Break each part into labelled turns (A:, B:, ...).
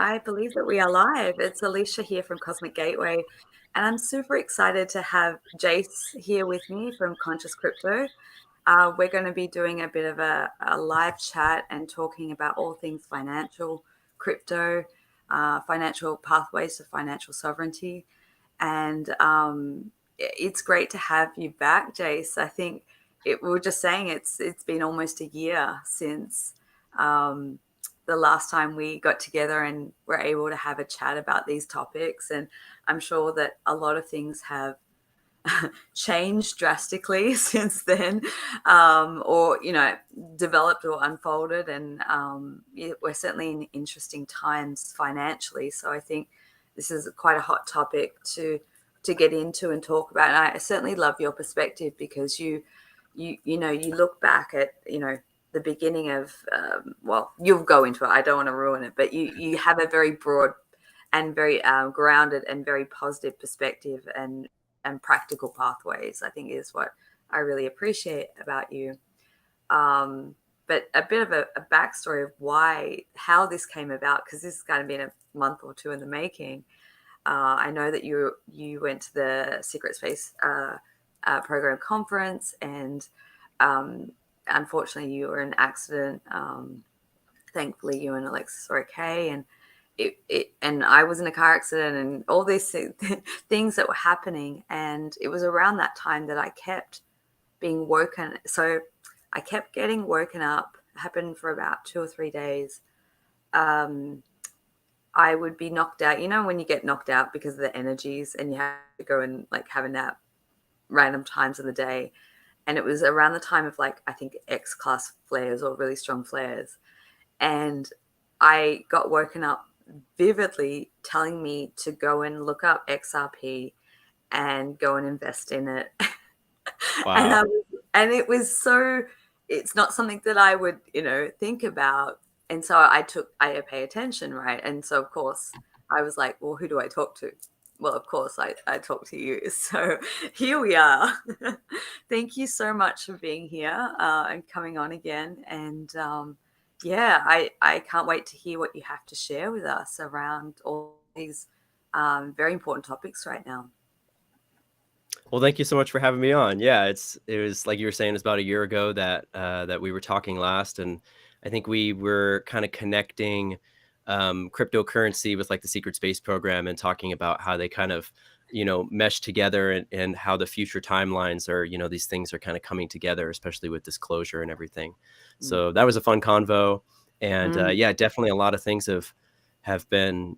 A: I believe that we are live. It's Alisha here from Cosmic Gateway, and I'm super excited to have Jayse here with me from Conscious Crypto. We're going to be doing a bit of a live chat and talking about all things financial, crypto, financial pathways to financial sovereignty. And it's great to have you back, Jayse. I think we were just saying it's been almost a year since the last time we got together and were able to have a chat about these topics. And I'm sure that a lot of things have changed drastically since then, or developed or unfolded, and we're certainly in interesting times financially. So I think this is quite a hot topic to get into and talk about. And I certainly love your perspective, because you look back at the beginning of well, you'll go into it, I don't want to ruin it, but you have a very broad and very grounded and very positive perspective and practical pathways, I think, is what I really appreciate about you. But a bit of a backstory of how this came about, because this has kind of been a month or two in the making. I know that you went to the Secret Space program conference, and unfortunately you were in an accident. Thankfully you and Alexis are okay, and and I was in a car accident, and all these things that were happening. And it was around that time that I kept being woken. So I kept getting woken up. It happened for about 2 or 3 days. I would be knocked out. You know, when you get knocked out because of the energies and you have to go and have a nap random times of the day. And it was around the time of I think X-class flares or really strong flares. And I got woken up vividly telling me to go and look up XRP and go and invest in it.
B: Wow.
A: and it was so, it's not something that I would, think about. And so I pay attention, right? And so, of course, I was like, well, who do I talk to? Well, of course, I talk to you. So here we are. Thank you so much for being here and coming on again. And yeah, I can't wait to hear what you have to share with us around all these very important topics right now.
B: Well, thank you so much for having me on. Yeah, it was like you were saying, it's about a year ago that we were talking last, and I think we were kind of connecting cryptocurrency with the Secret Space program and talking about how they kind of mesh together, and how the future timelines are, these things are kind of coming together, especially with disclosure and everything. So that was a fun convo, and yeah, definitely a lot of things have been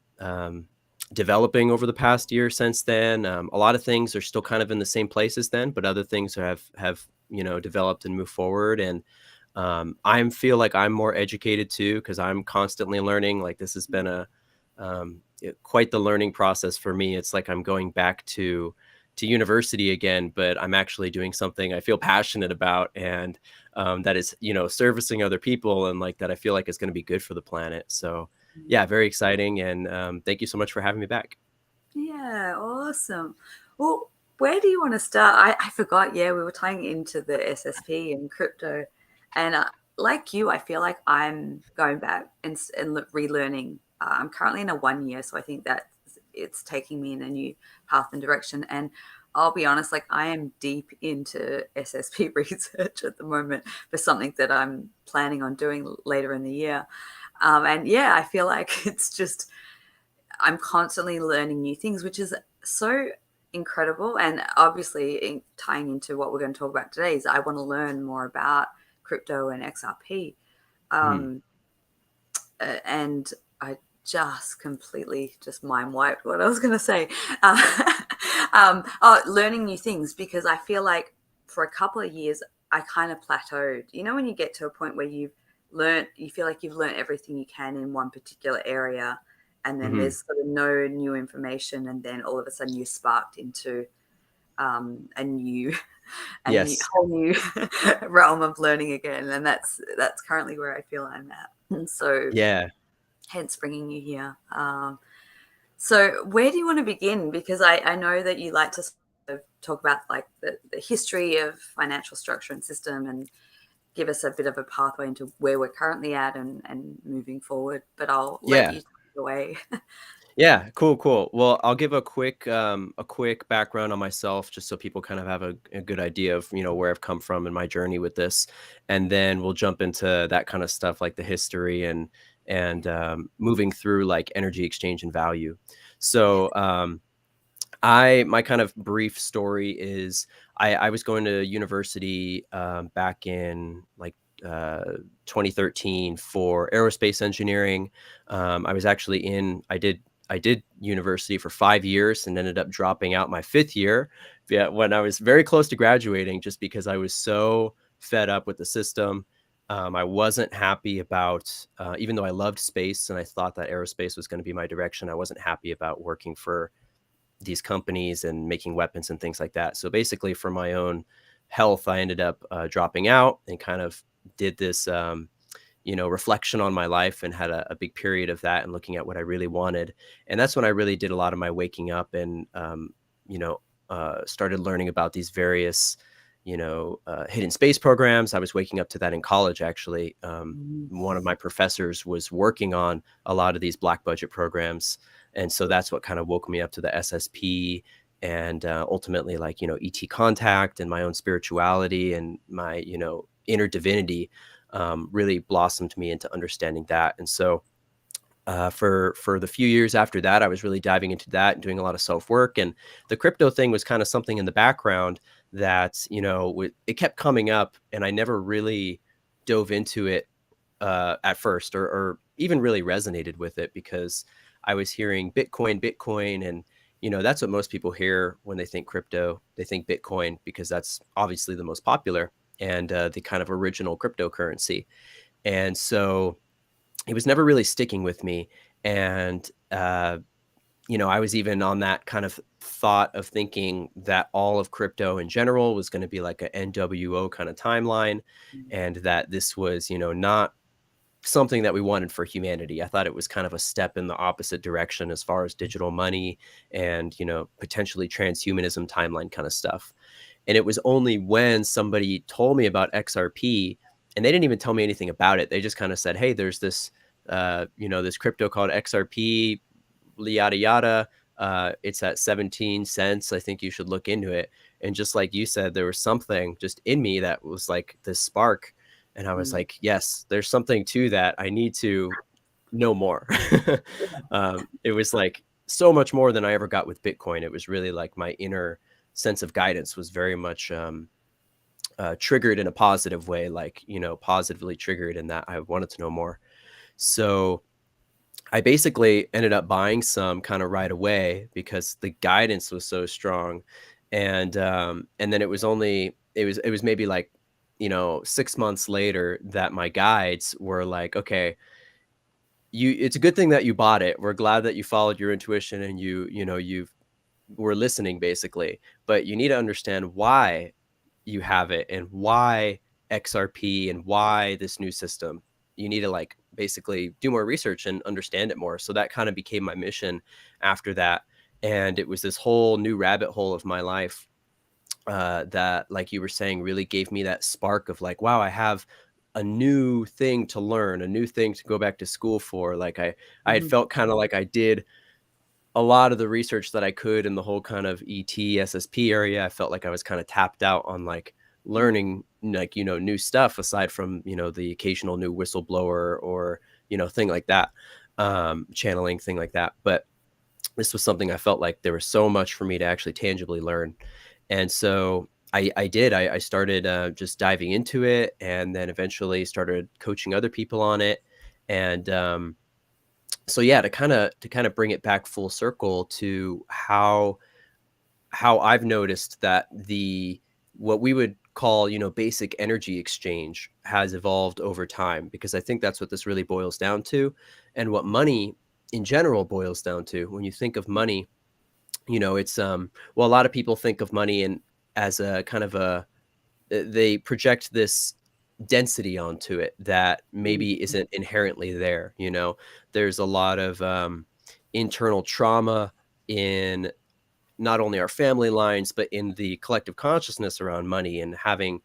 B: developing over the past year since then. A lot of things are still kind of in the same places then, but other things have developed and moved forward. And I feel like I'm more educated too, because I'm constantly learning. This has been quite the learning process for me. It's like I'm going back to university again, but I'm actually doing something I feel passionate about, and that is servicing other people, and that I feel like is going to be good for the planet. So yeah, very exciting. And thank you so much for having me back.
A: Yeah, awesome. Well, where do you want to start? I forgot. Yeah, we were tying into the SSP and crypto. And like you, I feel like I'm going back and relearning. I'm currently in a 1 year, so I think that it's taking me in a new path and direction. And I'll be honest, I am deep into SSP research at the moment for something that I'm planning on doing later in the year. And yeah, I feel like it's just, I'm constantly learning new things, which is so incredible. And obviously, tying into what we're going to talk about today, is I want to learn more about crypto and XRP. And I just completely just mind wiped what I was going to say. Learning new things, because I feel like for a couple of years, I kind of plateaued. You know, when you get to a point where you feel like you've learned everything you can in one particular area, and then there's sort of no new information, and then all of a sudden you're sparked into a new whole new realm of learning again. And that's currently where I feel I'm at. And so
B: Yeah.
A: hence bringing you here. So where do you want to begin? Because I know that you like to sort of talk about the history of financial structure and system, and give us a bit of a pathway into where we're currently at and moving forward. But I'll let you away.
B: Yeah, cool, cool. Well, I'll give a quick background on myself just so people kind of have a good idea of, where I've come from in my journey with this. And then we'll jump into that kind of stuff like the history and moving through like energy exchange and value.
A: Yeah.
B: So, my kind of brief story is I was going to university back in like uh, 2013 for aerospace engineering. I was actually I did university for 5 years and ended up dropping out my fifth year. Yeah, when I was very close to graduating, just because I was so fed up with the system. I wasn't happy about, even though I loved space and I thought that aerospace was going to be my direction. I wasn't happy about working for these companies and making weapons and things like that. So basically, for my own health, I ended up dropping out and kind of did this, reflection on my life and had a big period of that and looking at what I really wanted. And that's when I really did a lot of my waking up and, started learning about these various, hidden space programs. I was waking up to that in college, actually.
A: Mm.
B: One of my professors was working on a lot of these black budget programs. And so that's what kind of woke me up to the SSP and ultimately, like, ET contact and my own spirituality and my, inner divinity really blossomed me into understanding that. And so for the few years after that, I was really diving into that and doing a lot of self work. And the crypto thing was kind of something in the background that it kept coming up, and I never really dove into it at first, or even really resonated with it because I was hearing Bitcoin, Bitcoin, and that's what most people hear when they think crypto. They think Bitcoin because that's obviously the most popular and the kind of original cryptocurrency. And so it was never really sticking with me. And, I was even on that kind of thought of thinking that all of crypto in general was going to be like a NWO kind of timeline, and that this was, not something that we wanted for humanity. I thought it was kind of a step in the opposite direction as far as digital money and, potentially transhumanism timeline kind of stuff. And it was only when somebody told me about XRP, and they didn't even tell me anything about it. They just kind of said, "Hey, there's this, this crypto called XRP, yada yada. It's at 17 cents. I think you should look into it." And just like you said, there was something just in me that was like this spark, and I was
A: Mm.
B: like, "Yes, there's something to that. I need to know more." It was like so much more than I ever got with Bitcoin. It was really like my inner sense of guidance was very much triggered in a positive way, like, positively triggered in that I wanted to know more. So I basically ended up buying some kind of right away because the guidance was so strong. And then it was maybe like, 6 months later that my guides were like, okay, it's a good thing that you bought it. We're glad that you followed your intuition and you were listening basically, but you need to understand why you have it and why XRP and why this new system. You need to like basically do more research and understand it more. So that kind of became my mission after that. And it was this whole new rabbit hole of my life that, like you were saying, really gave me that spark of like, wow, I have a new thing to learn, a new thing to go back to school for. Like I had
A: Mhm.
B: felt kind of like I did a lot of the research that I could in the whole kind of ET SSP area. I felt like I was kind of tapped out on like learning like, new stuff aside from, the occasional new whistleblower or, thing like that, channeling thing like that. But this was something I felt like there was so much for me to actually tangibly learn. And so I did, I started just diving into it and then eventually started coaching other people on it. And, so yeah, to kind of bring it back full circle to how I've noticed that the what we would call, basic energy exchange has evolved over time, because I think that's what this really boils down to, and what money in general boils down to. When you think of money, it's well, a lot of people think of money and as a kind of a they project this density onto it that
A: Mhm.
B: maybe isn't inherently there. There's a lot of internal trauma in not only our family lines but in the collective consciousness around money, and having,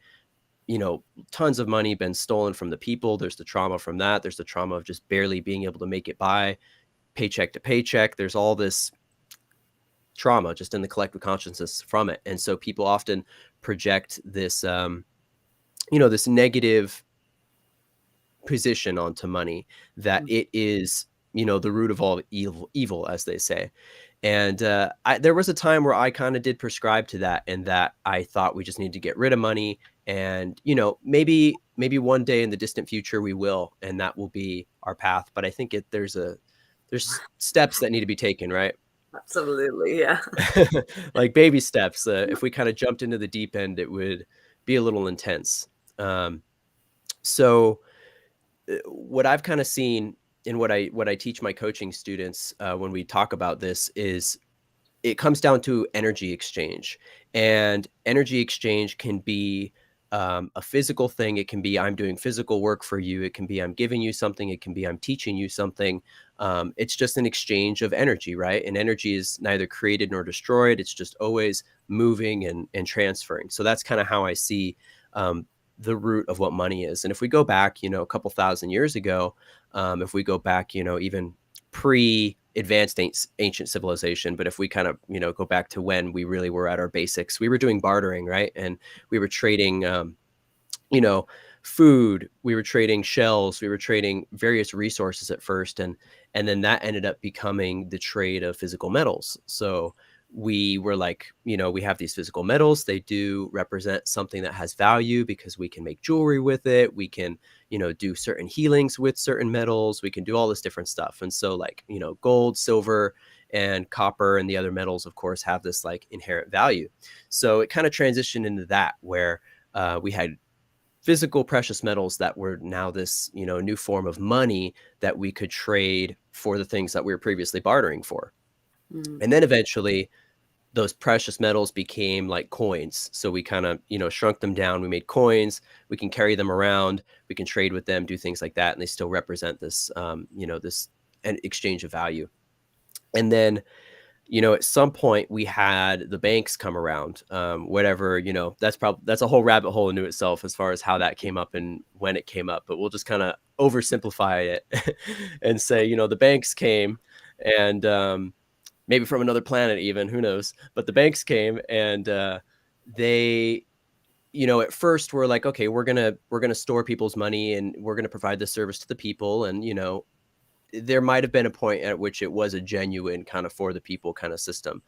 B: tons of money been stolen from the people. There's the trauma from that. There's the trauma of just barely being able to make it by, paycheck to paycheck. There's all this trauma just in the collective consciousness from it. And so people often project this, this negative position onto money, that
A: Mm.
B: it is, the root of all evil, as they say. And there was a time where I kind of did prescribe to that, and that I thought we just need to get rid of money. And, maybe one day in the distant future we will, and that will be our path. But I think there's steps that need to be taken, right?
A: Absolutely, yeah.
B: Like baby steps. If we kind of jumped into the deep end, it would be a little intense. So what I've kind of seen in what I teach my coaching students when we talk about this is it comes down to energy exchange. And energy exchange can be a physical thing. It can be I'm doing physical work for you. It can be I'm giving you something. It can be I'm teaching you something. It's just an exchange of energy, right? And energy is neither created nor destroyed. It's just always moving and transferring. So that's kind of how I see the root of what money is. And if we go back, a couple thousand years ago, if we go back, even pre-advanced ancient civilization, but if we kind of, go back to when we really were at our basics, we were doing bartering, right? And we were trading, you know, food, we were trading shells, we were trading various resources at first, and then that ended up becoming the trade of physical metals. So we were like, we have these physical metals, they do represent something that has value because we can make jewelry with it, we can, do certain healings with certain metals, we can do all this different stuff. And so like, gold, silver, and copper and the other metals, of course, have this like inherent value. So it kind of transitioned into that where we had physical precious metals that were now this, new form of money that we could trade for the things that we were previously bartering for.
A: Mm.
B: And then eventually those precious metals became like coins. So we kind of, shrunk them down. We made coins. We can carry them around. We can trade with them, do things like that. And they still represent this, this an exchange of value. And then at some point we had the banks come around, whatever, that's a whole rabbit hole into itself as far as how that came up and when it came up, but we'll just kind of oversimplify it and say, the banks came and, maybe from another planet even, who knows, but the banks came and, they, at first we're like, okay, we're going to store people's money and we're going to provide this service to the people. And, there might have been a point at which it was a genuine kind of for the people kind of system.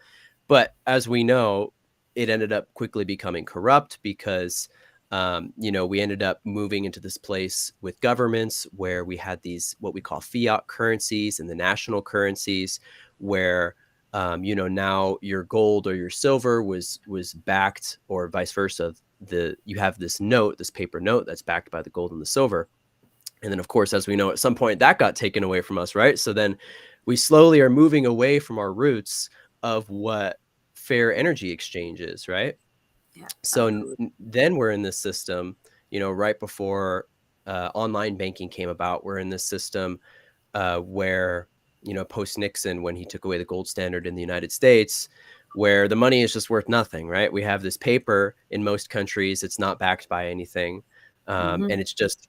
B: But as we know, it ended up quickly becoming corrupt because, we ended up moving into this place with governments where we had these, what we call fiat currencies and the national currencies where, now your gold or your silver was backed, or vice versa. You have this note, this paper note that's backed by the gold and the silver. And then, of course, as we know, at some point that got taken away from us, right? So then we slowly are moving away from our roots of what fair energy exchange is, right?
A: Yeah,
B: So
A: absolutely.
B: then we're in this system, right before online banking came about. We're in this system where, post Nixon, when he took away the gold standard in the United States, where the money is just worth nothing, right? We have this paper in most countries. It's not backed by anything.
A: Mhm.
B: And it's just,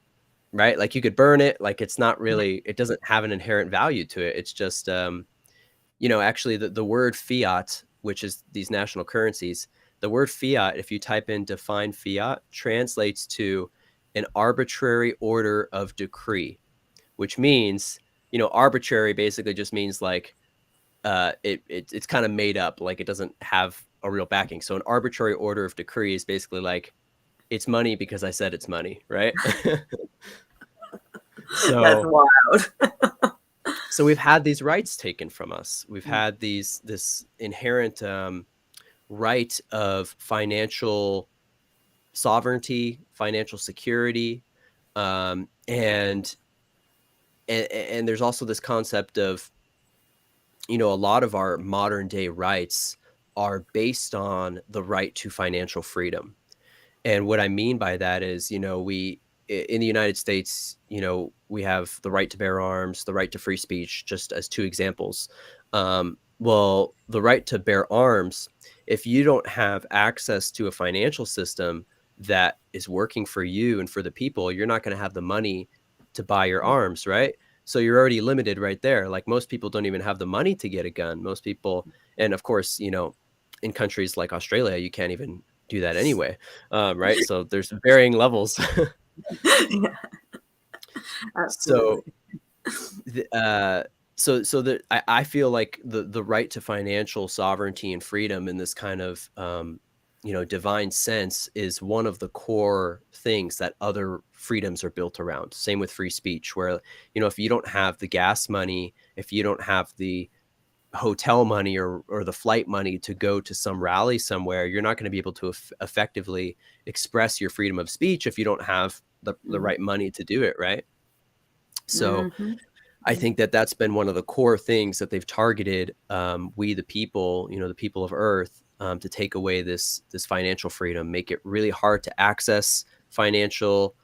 B: right? Like you could burn it. Like it's not really, it doesn't have an inherent value to it. It's just, actually the word fiat, which is these national currencies, the word fiat, if you type in define fiat, translates to an arbitrary order of decree, which means, arbitrary basically just means like, it's kind of made up, like it doesn't have a real backing. So an arbitrary order of decree is basically like, it's money because I said it's money, right?
A: That's
B: So
A: wild.
B: so we've had these rights taken from us. We've
A: Mm.
B: had this inherent right of financial sovereignty, financial security, and there's also this concept of, a lot of our modern day rights are based on the right to financial freedom. And what I mean by that is, in the United States, we have the right to bear arms, the right to free speech, just as two examples. Well, the right to bear arms, if you don't have access to a financial system that is working for you and for the people, you're not going to have the money to buy your arms, right? So you're already limited right there. Like most people don't even have the money to get a gun. Most people, and of course, in countries like Australia, you can't even do that anyway, right? So there's varying levels.
A: Yeah,
B: So
A: absolutely.
B: the, I feel like the right to financial sovereignty and freedom in this kind of divine sense is one of the core things that other freedoms are built around. Same with free speech, where if you don't have the gas money, if you don't have the hotel money or the flight money to go to some rally somewhere, you're not going to be able to effectively express your freedom of speech if you don't have the
A: Mhm.
B: right money to do it, right? So
A: Mhm.
B: I think that that's been one of the core things that they've targeted, we the people, the people of Earth, to take away this financial freedom, make it really hard to access financial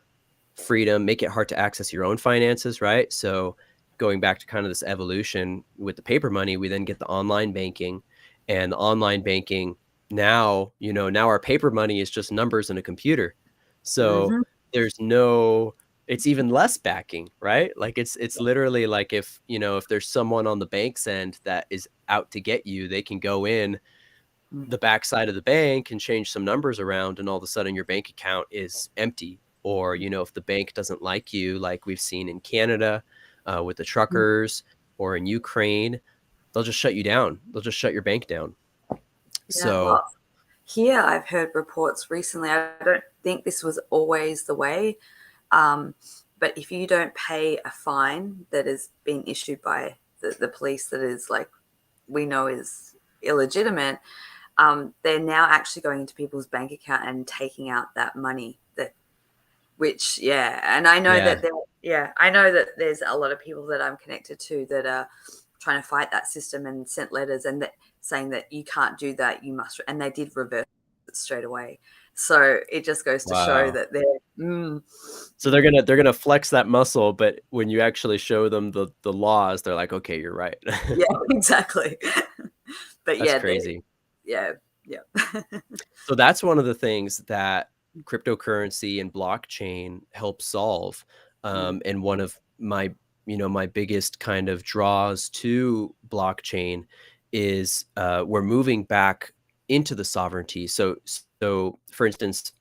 B: freedom, make it hard to access your own finances, right? So going back to kind of this evolution with the paper money, we then get the online banking, and the online banking now our paper money is just numbers in a computer. So
A: Mhm.
B: there's no it's even less backing, right? Like it's literally like if there's someone on the bank's end that is out to get you, they can go in
A: Mm.
B: the backside of the bank and change some numbers around, and all of a sudden your bank account is empty. Or if the bank doesn't like you, like we've seen in Canada, with the
A: Mhm.
B: truckers, or in Ukraine, they'll just shut you down. They'll just shut your bank down.
A: Yeah,
B: So
A: well, here I've heard reports recently. I don't think this was always the way, um, but if you don't pay a fine that is being issued by the police, that is like we know is illegitimate, they're now actually going into people's bank account and taking out that money. That which yeah, and I know
B: yeah,
A: that I know that there's a lot of people that I'm connected to that are trying to fight that system and sent letters and saying that you can't do that, you must, and they did reverse it straight away. So it just goes to show
B: wow.
A: that
B: So they're gonna flex that muscle, but when you actually show them the laws, they're like, okay, you're right.
A: yeah, exactly. But
B: That's
A: yeah,
B: crazy.
A: yeah, yeah.
B: So that's one of the things that cryptocurrency and blockchain help solve.
A: Mm,
B: And one of my biggest kind of draws to blockchain is we're moving back into the sovereignty. So for instance,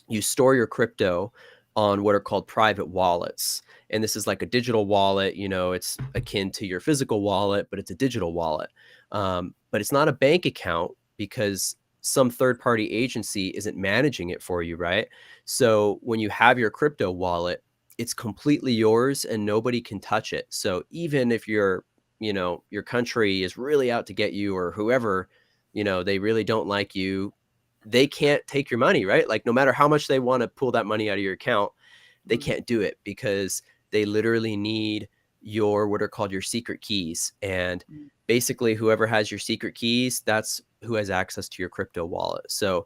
B: you store your crypto on what are called private wallets. And this is like a digital wallet, it's akin to your physical wallet, but it's a digital wallet. But it's not a bank account because some third party agency isn't managing it for you, right? So when you have your crypto wallet, it's completely yours and nobody can touch it. So even if your country is really out to get you, or whoever, they really don't like you, they can't take your money, right? Like no matter how much they want to pull that money out of your account, they
A: mm,
B: can't do it because they literally need your what are called your secret keys. And
A: mm,
B: basically whoever has your secret keys, that's who has access to your crypto wallet. So,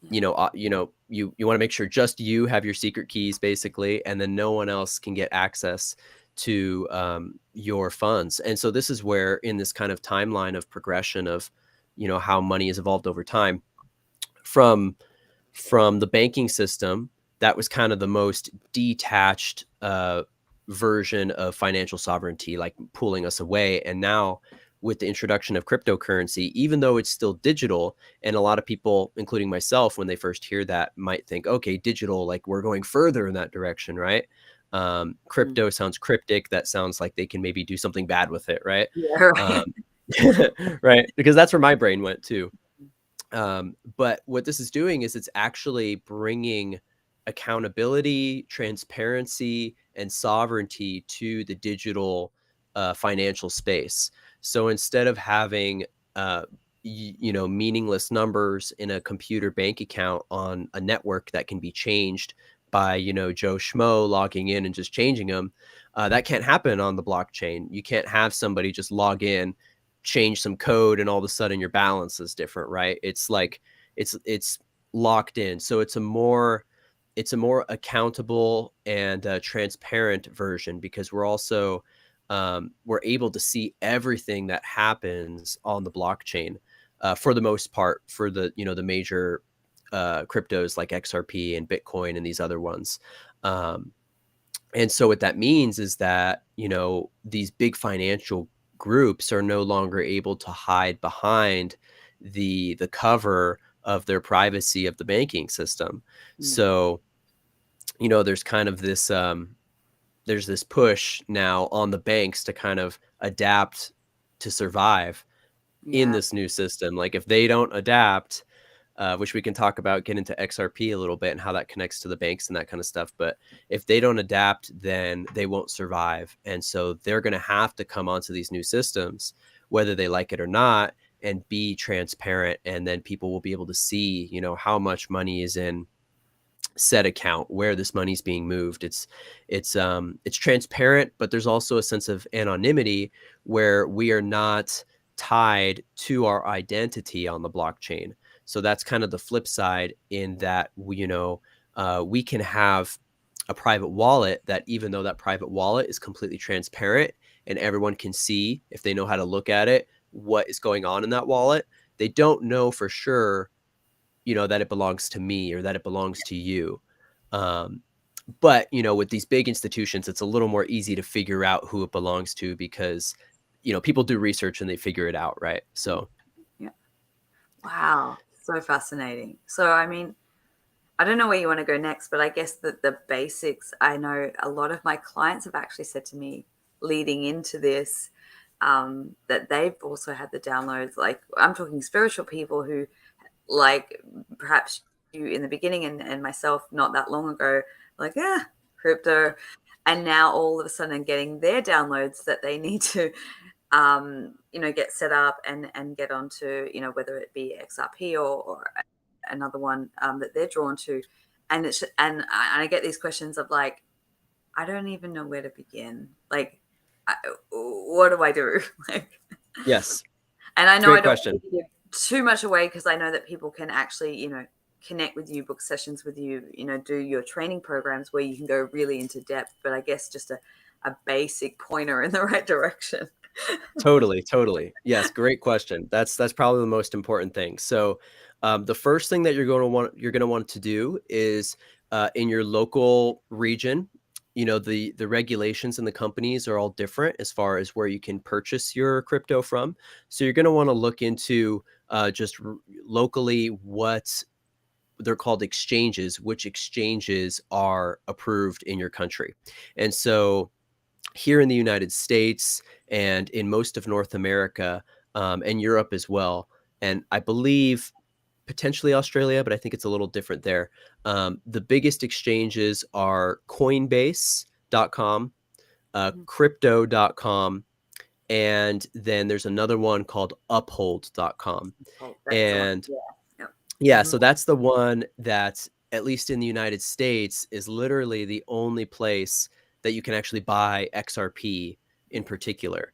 A: yeah,
B: you want to make sure just you have your secret keys basically, and then no one else can get access to your funds. And so this is where in this kind of timeline of progression of, how money has evolved over time, from the banking system, that was kind of the most detached version of financial sovereignty, like pulling us away. And now with the introduction of cryptocurrency, even though it's still digital, and a lot of people, including myself, when they first hear that, might think, okay, digital, like we're going further in that direction, right?
A: mm,
B: Crypto sounds cryptic. That sounds like they can maybe do something bad with it, right?
A: yeah, right.
B: Um, right, because that's where my brain went too. But what this is doing is it's actually bringing accountability, transparency, and sovereignty to the digital financial space. So instead of having meaningless numbers in a computer bank account on a network that can be changed by Joe Schmo logging in and just changing them, that can't happen on the blockchain. You can't have somebody just log in, change some code, and all of a sudden your balance is different, right? It's like it's locked in. So it's a more accountable and transparent version, because we're able to see everything that happens on the blockchain, for the most part, for the major cryptos like XRP and Bitcoin and these other ones. um, And so what that means is that, these big financial groups are no longer able to hide behind the cover of their privacy of the banking system.
A: Mm.
B: So, there's kind of this there's this push now on the banks to kind of adapt to survive in
A: Yeah.
B: this new system. Like if they don't adapt, which we can talk about, get into XRP a little bit and how that connects to the banks and that kind of stuff. But if they don't adapt, then they won't survive. And so they're going to have to come onto these new systems, whether they like it or not, and be transparent. And then people will be able to see, how much money is in said account, where this money's being moved. It's transparent, but there's also a sense of anonymity where we are not tied to our identity on the blockchain. So that's kind of the flip side, in that we can have a private wallet that, even though that private wallet is completely transparent and everyone can see, if they know how to look at it, what is going on in that wallet, they don't know for sure, that it belongs to me or that it belongs to you. Um, but, with these big institutions, it's a little more easy to figure out who it belongs to, because, people do research and they figure it out, right? So,
A: Yeah. Wow. So fascinating. So, I mean, I don't know where you want to go next, but I guess that the basics, I know a lot of my clients have actually said to me leading into this, that they've also had the downloads. Like, I'm talking spiritual people who, like, perhaps you in the beginning, and myself not that long ago, like, crypto. And now all of a sudden getting their downloads that they need to, get set up and get onto, whether it be XRP or another one that they're drawn to. And I get these questions of like, I don't even know where to begin. Like, what do I do? Like,
B: yes,
A: and I know I
B: great
A: don't
B: question.
A: want to give too much away, because I know that people can actually, connect with you, book sessions with you, do your training programs where you can go really into depth. But I guess just a basic pointer in the right direction.
B: Totally, totally. Yes, great question. That's probably the most important thing. So, the first thing that you're going to want to do is, in your local region, the regulations and the companies are all different as far as where you can purchase your crypto from. So you're going to want to look into, just locally, what they're called exchanges, which exchanges are approved in your country. And so here in the United States and in most of North America, and Europe as well, and I believe potentially Australia, but I think it's a little different there. The biggest exchanges are Coinbase.com,
A: Mhm.
B: Crypto.com, and then there's another one called Uphold.com.
A: Oh, that's the one.
B: And
A: Yeah. Yep.
B: yeah,
A: Mhm.
B: so that's the one that, at least in the United States, is literally the only place that you can actually buy XRP in particular.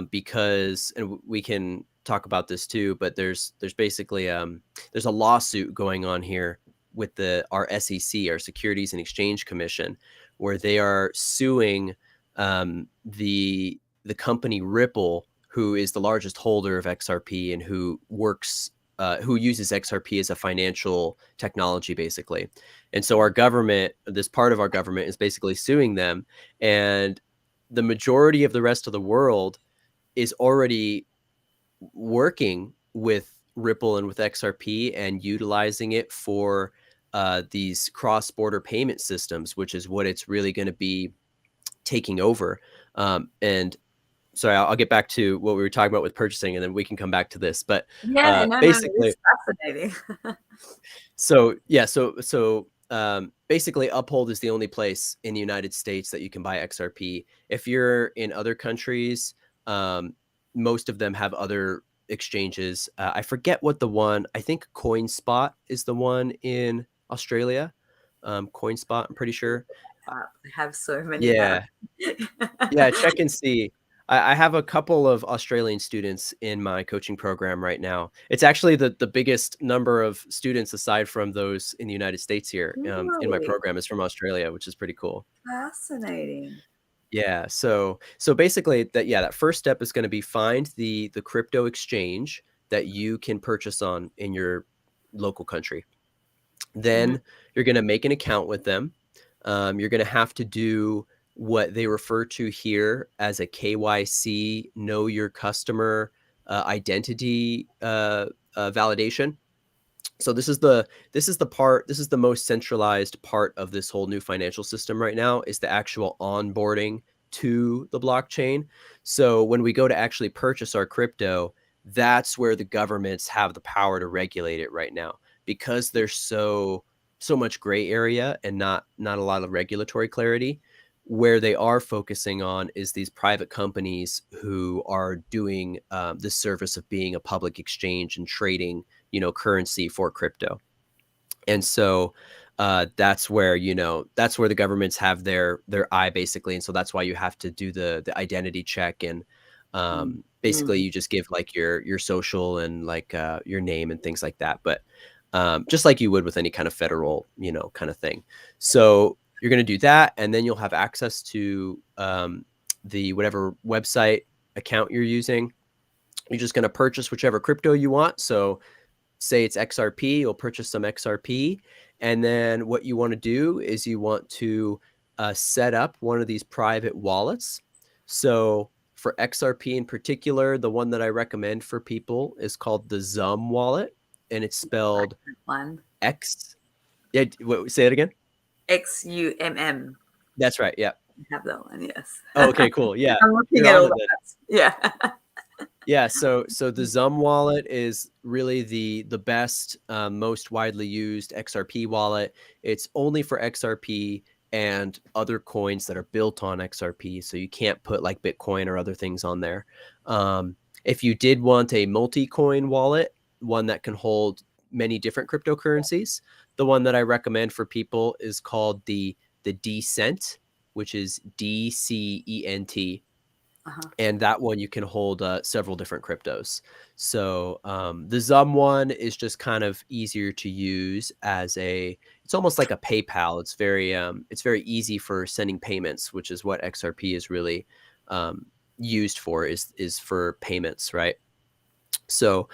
B: Because, and we can talk about this too, but there's basically there's a lawsuit going on here with our SEC, our Securities and Exchange Commission, where they are suing, the company Ripple, who is the largest holder of XRP and who uses XRP as a financial technology, basically. And so our government, this part of our government, is basically suing them. And the majority of the rest of the world is already working with Ripple and with XRP and utilizing it for, these cross-border payment systems, which is what it's really going to be taking over. And sorry, I'll get back to what we were talking about with purchasing, and then we can come back to this. But
A: Yeah, no, no, no,
B: basically,
A: it's fascinating.
B: so yeah, basically, Uphold is the only place in the United States that you can buy XRP. If you're in other countries, um, most of them have other exchanges. I forget what the one. I think CoinSpot is the one in Australia. CoinSpot, I'm pretty sure.
A: I have so many barriers.
B: Yeah, yeah. Check and see. I have a couple of Australian students in my coaching program right now. It's actually the biggest number of students, aside from those in the United States, here, in my
A: Really
B: program, is from Australia, which is pretty cool.
A: fascinating.
B: Yeah. So basically, that first step is going to be, find the crypto exchange that you can purchase on in your local country.
A: Mhm.
B: Then you're going to make an account with them. You're going to have to do what they refer to here as a KYC, know your customer identity validation. So this is the most centralized part of this whole new financial system right now, is the actual onboarding to the blockchain. So when we go to actually purchase our crypto, that's where the governments have the power to regulate it right now, because there's so much gray area and not a lot of regulatory clarity. Where they are focusing on is these private companies who are doing the service of being a public exchange and trading, currency for crypto. And so that's where, that's where the governments have their eye, basically. And so that's why you have to do the identity check, and basically you just give like your social and like your name and things like that. But just like you would with any kind of federal, kind of thing. So you're going to do that, and then you'll have access to the whatever website account you're using. You're just going to purchase whichever crypto you want. So say it's XRP, you'll purchase some XRP. And then what you want to do is you want to set up one of these private wallets. So for XRP in particular, the one that I recommend for people is called the Zum wallet, and it's spelled
A: One.
B: X. Yeah, say it again.
A: XUMM.
B: That's right. Yeah.
A: I have that one. Yes.
B: Oh, okay, cool. Yeah.
A: I'm looking
B: You're
A: at
B: on
A: all
B: it then.
A: that. Yeah.
B: Yeah, so the Zum wallet is really the best, most widely used XRP wallet. It's only for XRP and other coins that are built on XRP, so you can't put like Bitcoin or other things on there. If you did want a multi-coin wallet, one that can hold many different cryptocurrencies, the one that I recommend for people is called the Decent, which is DCENT. And that one you can hold several different cryptos. So the Zum one is just kind of easier to use as it's almost like a PayPal. It's very easy for sending payments, which is what XRP is really used for, is for payments, right? So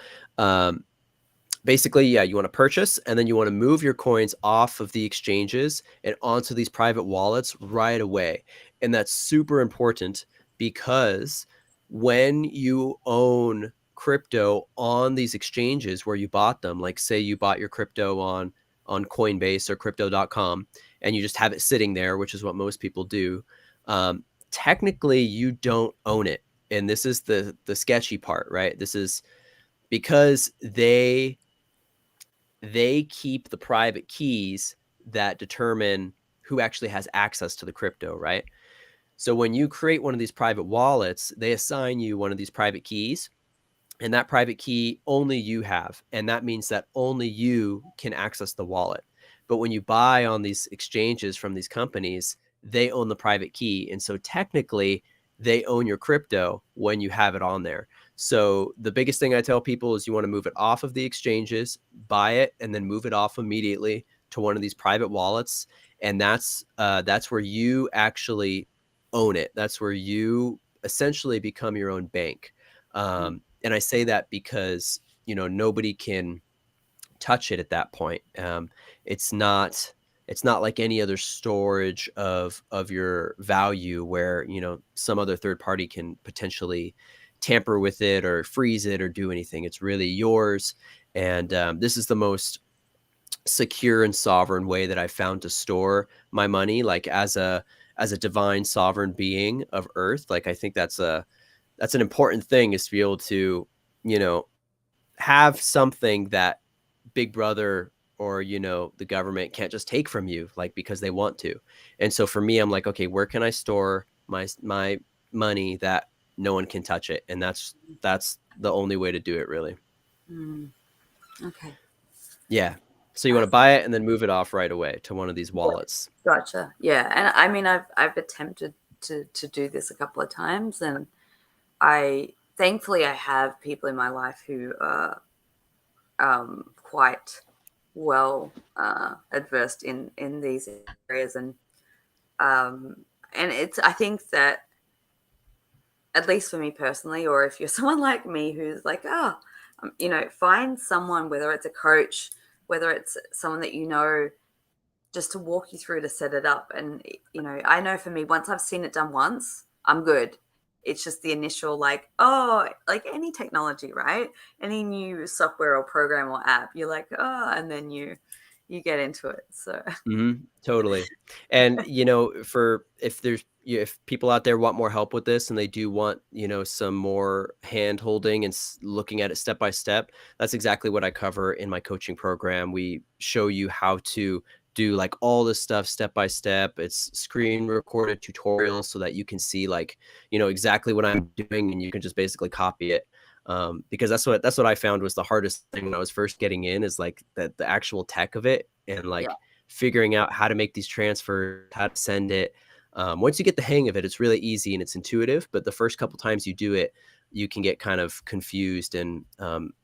B: basically, yeah, you want to purchase, and then you want to move your coins off of the exchanges and onto these private wallets right away. And that's super important, because when you own crypto on these exchanges where you bought them, like say you bought your crypto on Coinbase or crypto.com, and you just have it sitting there, which is what most people do, technically you don't own it. And this is the sketchy part, right? This is because they keep the private keys that determine who actually has access to the crypto, right? So when you create one of these private wallets, they assign you one of these private keys, and that private key only you have. And that means that only you can access the wallet. But when you buy on these exchanges from these companies, they own the private key. And so technically, they own your crypto when you have it on there. So the biggest thing I tell people is you want to move it off of the exchanges, buy it, and then move it off immediately to one of these private wallets. And that's where you actually own it. That's where you essentially become your own bank. And I say that because, nobody can touch it at that point. It's not like any other storage of your value where, some other third party can potentially tamper with it or freeze it or do anything. It's really yours. And this is the most secure and sovereign way that I found to store my money, like as a divine sovereign being of Earth. Like, I think that's an important thing, is to be able to, have something that Big Brother or, the government can't just take from you, like, because they want to. And so for me, I'm like, okay, where can I store my money that no one can touch it? And that's the only way to do it, really.
A: Okay.
B: Yeah. So you want to buy it and then move it off right away to one of these wallets.
A: Gotcha. Yeah. And I mean, I've attempted to do this a couple of times, and thankfully I have people in my life who are quite well adversed in these areas, and I think that, at least for me personally, or if you're someone like me who's like, find someone, whether it's a coach, whether it's someone that just to walk you through to set it up. And, I know for me, once I've seen it done once, I'm good. It's just the initial, like, oh, like any technology, right? Any new software or program or app, you're like, oh, and then you get into it. So
B: Totally. And, for if people out there want more help with this and they do want, some more hand holding and looking at it step by step, that's exactly what I cover in my coaching program. We show you how to do like all this stuff step by step. It's screen recorded tutorials so that you can see like, exactly what I'm doing and you can just basically copy it. Because that's what I found was the hardest thing when I was first getting in is like the actual tech of it and
A: yeah,
B: like figuring out how to make these transfers, how to send it. Once you get the hang of it, it's really easy and it's intuitive. But the first couple times you do it, you can get kind of confused, and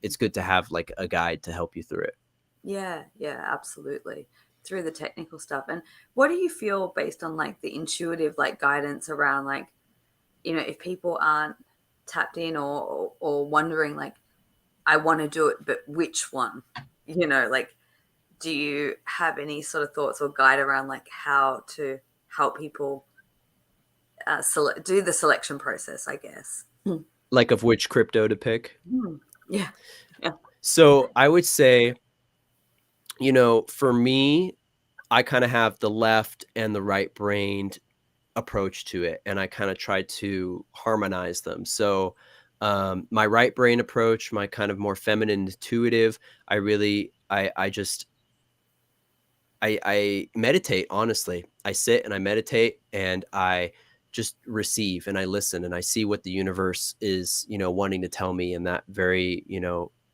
B: it's good to have like a guide to help you through it.
A: yeah, absolutely. Through the technical stuff. And what do you feel based on like the intuitive like guidance around like, if people aren't tapped in or wondering like, I want to do it, but which one? Like, do you have any sort of thoughts or guide around like how to help people do the selection process, I guess?
B: Like of which crypto to pick.
A: Mm. Yeah. Yeah.
B: So I would say, for me, I kind of have the left and the right brained approach to it, and I kind of try to harmonize them. So my right brain approach, my kind of more feminine intuitive, I meditate. Honestly, I sit and I meditate and I just receive and I listen and I see what the universe is wanting to tell me in that very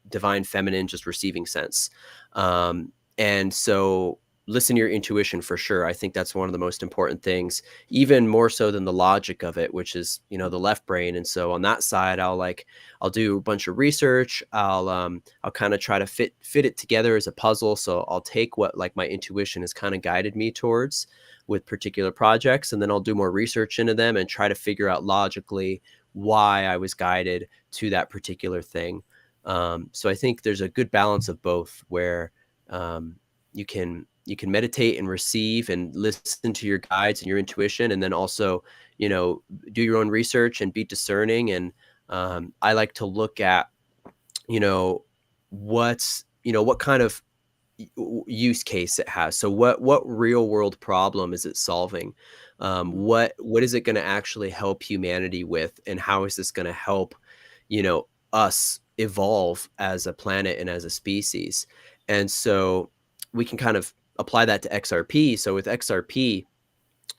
B: divine feminine just receiving sense. And so listen to your intuition for sure. I think that's one of the most important things, even more so than the logic of it, which is the left brain. And so on that side, I'll do a bunch of research. I'll kind of try to fit it together as a puzzle. So I'll take what like my intuition has kind of guided me towards with particular projects, and then I'll do more research into them and try to figure out logically why I was guided to that particular thing. So I think there's a good balance of both where you can meditate and receive and listen to your guides and your intuition, and then also do your own research and be discerning. And I like to look at what kind of use case it has. So what real world problem is it solving? What is it going to actually help humanity with, and how is this going to help us evolve as a planet and as a species? And so we can kind of apply that to XRP. So with XRP,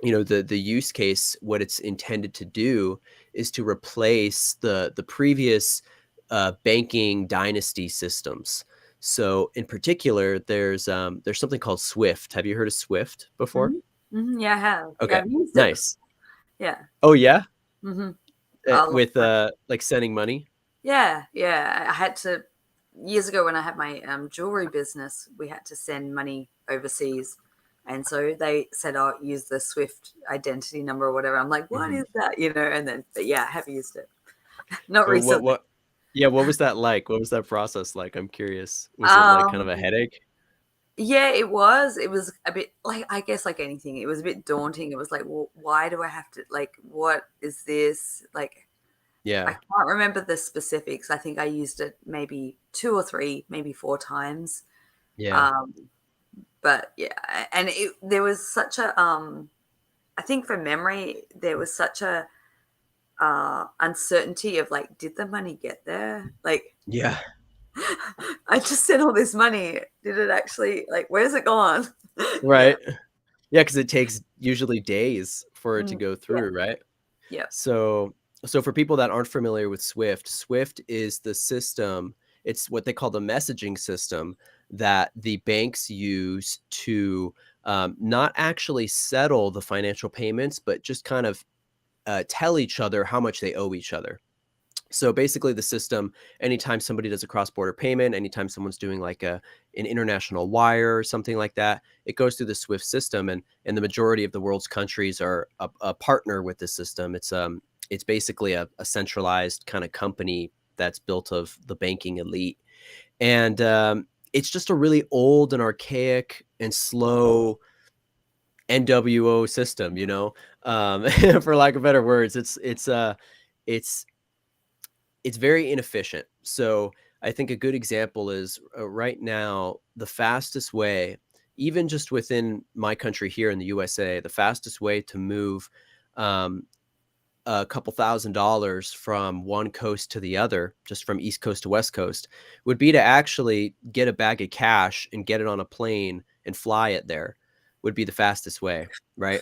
B: the use case, what it's intended to do is to replace the previous banking dynasty systems. So in particular, there's something called Swift. Have you heard of Swift before?
A: Yeah, I have. Yeah,
B: Okay,
A: I've used it.
B: nice.
A: Yeah.
B: Oh yeah,
A: hmm I love
B: with
A: my,
B: like sending money.
A: yeah. I had to years ago when I had my jewelry business. We had to send money overseas, and so they said, "Oh, use the Swift identity number or whatever." I'm like, "What
B: Mhm.
A: is that?" And then, but yeah, I have used it. Not
B: Well,
A: recently.
B: yeah, what was that like? What was that process like? I'm curious. Was it like kind of a
A: Um,
B: headache?
A: yeah, it was. It was a bit like, I guess, like anything. It was a bit daunting. It was like, well, why do I have to, like, what is this? Like, I
B: Yeah,
A: can't remember the specifics. I think I used it maybe two or three, maybe four times.
B: yeah,
A: Um, but yeah, and there was such a, I think for memory, there was such a uncertainty of like, did the money get there? Like,
B: yeah.
A: I just sent all this money. Did it actually, like, where's it gone? Yeah.
B: Right. Yeah, because it takes usually days for it to
A: Mm,
B: go
A: yeah.
B: through, right?
A: Yeah.
B: So for people that aren't familiar with Swift, Swift is the system, it's what they call the messaging system that the banks use to, not actually settle the financial payments, but just kind of, tell each other how much they owe each other. So basically the system, anytime somebody does a cross-border payment, anytime someone's doing like an international wire or something like that, it goes through the Swift system, and the majority of the world's countries are a partner with the system. It's basically a centralized kind of company that's built of the banking elite. And it's just a really old and archaic and slow NWO system, you know, for lack of better words. It's it's very inefficient. So I think a good example is right now, the fastest way, even just within my country here in the USA, the fastest way to move um, a couple $1,000s from one coast to the other, just from East Coast to West Coast, would be to actually get a bag of cash and get it on a plane and fly it there, would be the fastest way, right?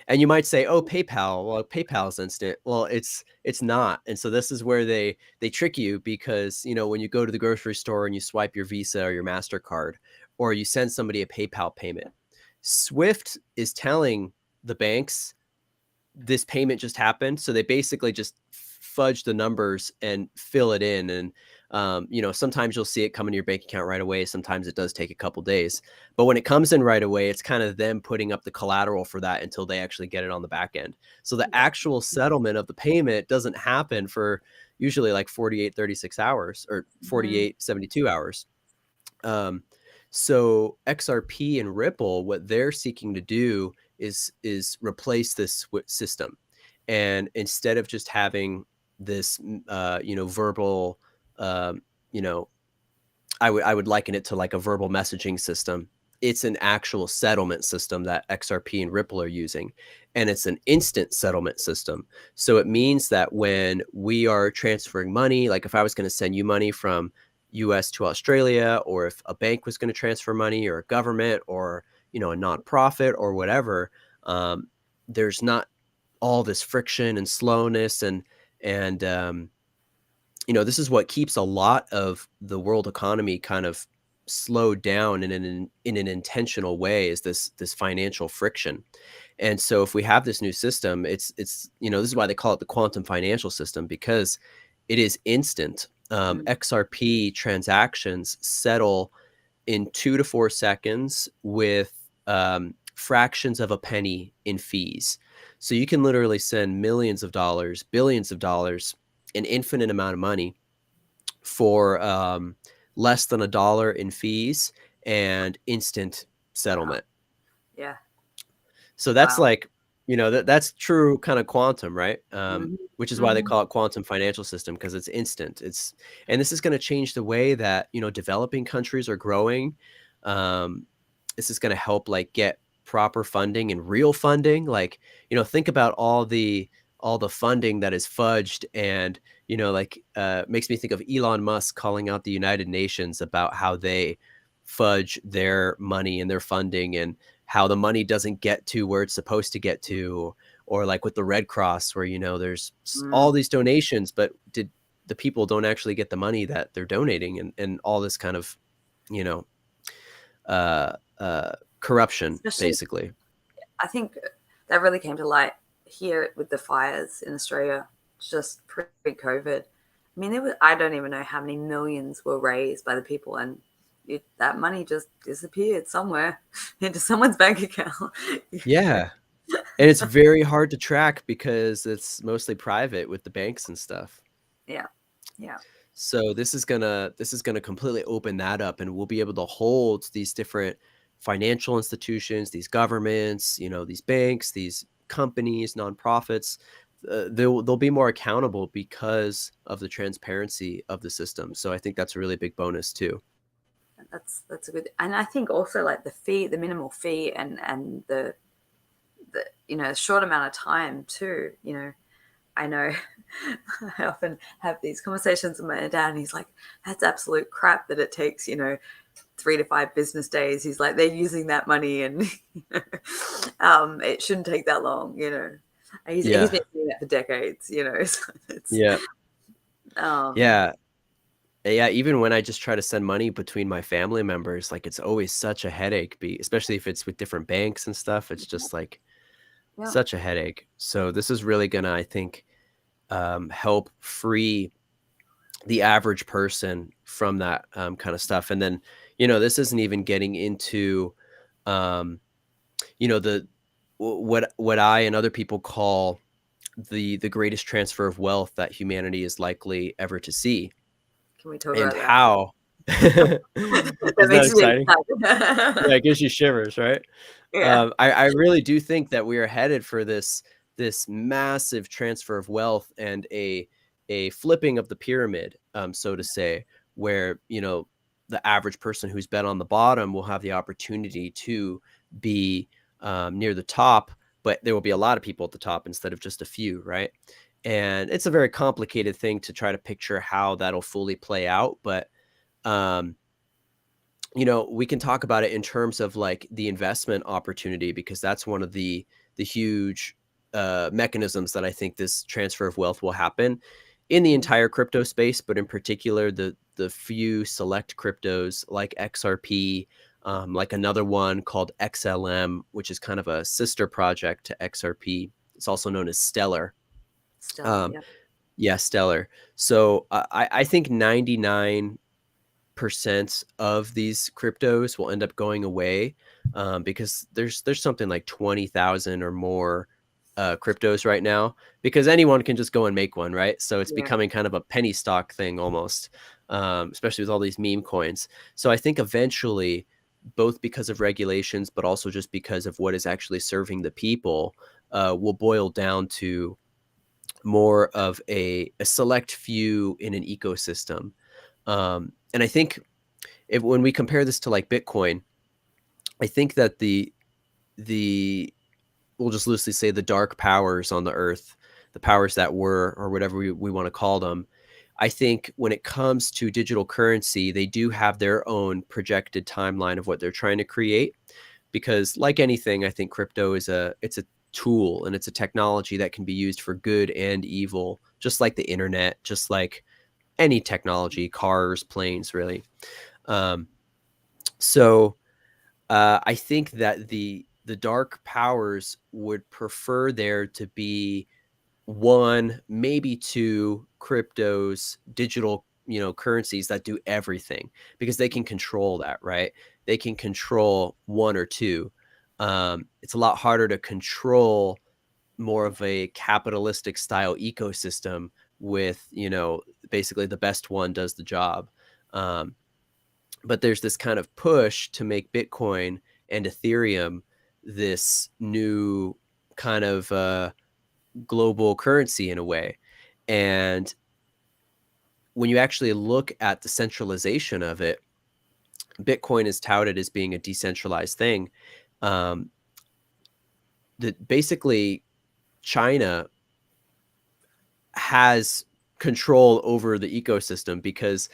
B: And you might say, "Oh, PayPal, well, PayPal's instant." Well, it's not. And so this is where they trick you, because, you know, when you go to the grocery store and you swipe your Visa or your MasterCard, or you send somebody a PayPal payment, Swift is telling the banks this payment just happened. So they basically just fudge the numbers and fill it in. And, you know, sometimes you'll see it come into your bank account right away. Sometimes it does take a couple days. But when it comes in right away, it's kind of them putting up the collateral for that until they actually get it on the back end. So the
A: Yeah.
B: actual settlement of the payment doesn't happen for usually like 48, 36 hours, or
A: Mhm.
B: 48, 72 hours. Um, so XRP and Ripple, what they're seeking to do is replace this system, and instead of just having this, you know, verbal, um, you know, I would liken it to like a verbal messaging system. It's an actual settlement system that XRP and Ripple are using, and it's an instant settlement system. So it means that when we are transferring money, like if I was going to send you money from US to Australia, or if a bank was going to transfer money, or a government, or, you know, a nonprofit or whatever, there's not all this friction and slowness, and you know, this is what keeps a lot of the world economy kind of slowed down in an intentional way, is this financial friction. And so if we have this new system, it's you know, this is why they call it the quantum financial system, because it is instant.
A: Mm.
B: XRP transactions settle in 2 to 4 seconds with fractions of a penny in fees. So you can literally send millions of dollars, billions of dollars, an infinite amount of money for less than $1 in fees and instant
A: Wow.
B: settlement.
A: Yeah.
B: So that's
A: Wow.
B: like, you know, that's true kind of quantum, right?
A: Mhm.
B: Which is why they
A: Mhm.
B: call it quantum financial system, because it's instant. And this is going to change the way that, you know, developing countries are growing. Um, this is going to help like get proper funding and real funding. Like, you know, think about all the funding that is fudged, and, you know, like makes me think of Elon Musk calling out the United Nations about how they fudge their money and their funding, and how the money doesn't get to where it's supposed to get to. Or like with the Red Cross, where, you know, there's all
A: Mm.
B: these donations, but did the people don't actually get the money that they're donating, and all this kind of, you know, uh, uh, corruption,
A: Especially,
B: basically.
A: I think that really came to light here with the fires in Australia just pre-COVID. I mean, I don't even know how many millions were raised by the people, and that money just disappeared somewhere into someone's bank account.
B: Yeah. And it's very hard to track because it's mostly private with the banks and stuff.
A: Yeah. Yeah.
B: So this is gonna completely open that up, and we'll be able to hold these different financial institutions, these governments, you know, these banks, these companies, nonprofits. They'll be more accountable because of the transparency of the system. So I think that's a really big bonus too.
A: That's a good, and I think also like the fee, the minimal fee, and the short amount of time too. I know I often have these conversations with my dad, and he's like, "That's absolute crap that it takes 3 to 5 business days." He's like, "They're using that money, and it shouldn't take that long." He's
B: Yeah.
A: been doing that for decades. So it's
B: Yeah.
A: um,
B: Yeah. Yeah, even when I just try to send money between my family members, like, it's always such a headache, especially if it's with different banks and stuff. It's just like
A: yeah,
B: such a headache. So this is really gonna, I think, help free the average person from that kind of stuff. And then, you know, this isn't even getting into, um, you know, what I and other people call the greatest transfer of wealth that humanity is likely ever to see,
A: can we talk
B: and
A: about that?
B: how.
A: That
B: Isn't that
A: makes me
B: exciting? Yeah,
A: excited.
B: it gives you shivers, right?
A: Yeah.
B: I really do think that we are headed for this massive transfer of wealth and a flipping of the pyramid, so to say, where, you know, the average person who's been on the bottom will have the opportunity to be near the top, but there will be a lot of people at the top instead of just a few, right? And it's a very complicated thing to try to picture how that'll fully play out, but um, you know, we can talk about it in terms of like the investment opportunity because that's one of the huge mechanisms that I think this transfer of wealth will happen in the
A: Mhm.
B: entire crypto space, but in particular the few select cryptos like XRP, like another one called XLM, which is kind of a sister project to XRP. It's also known as Stellar.
A: Stellar,
B: Um,
A: yeah.
B: yeah, Stellar. So I think 99% of these cryptos will end up going away because there's something like 20,000 or more cryptos right now because anyone can just go and make one, right? So it's
A: Yeah.
B: becoming kind of a penny stock thing almost, especially with all these meme coins. So I think eventually, both because of regulations, but also just because of what is actually serving the people, will boil down to more of a select few in an ecosystem. And I think if when we compare this to like Bitcoin, I think that the we'll just loosely say the dark powers on the earth, the powers that were, or whatever we want to call them. I think when it comes to digital currency, they do have their own projected timeline of what they're trying to create. Because like anything, I think crypto is it's a tool and it's a technology that can be used for good and evil, just like the internet, just like any technology, cars, planes, really. Um, so I think that the dark powers would prefer there to be one, maybe two cryptos, digital, you know, currencies that do everything because they can control that, right? They can control one or two. It's a lot harder to control more of a capitalistic style ecosystem with, you know, basically the best one does the job. Um, but there's this kind of push to make Bitcoin and Ethereum this new kind of global currency in a way. And when you actually look at the centralization of it, Bitcoin is touted as being a decentralized thing. Um, that basically China has control over the ecosystem because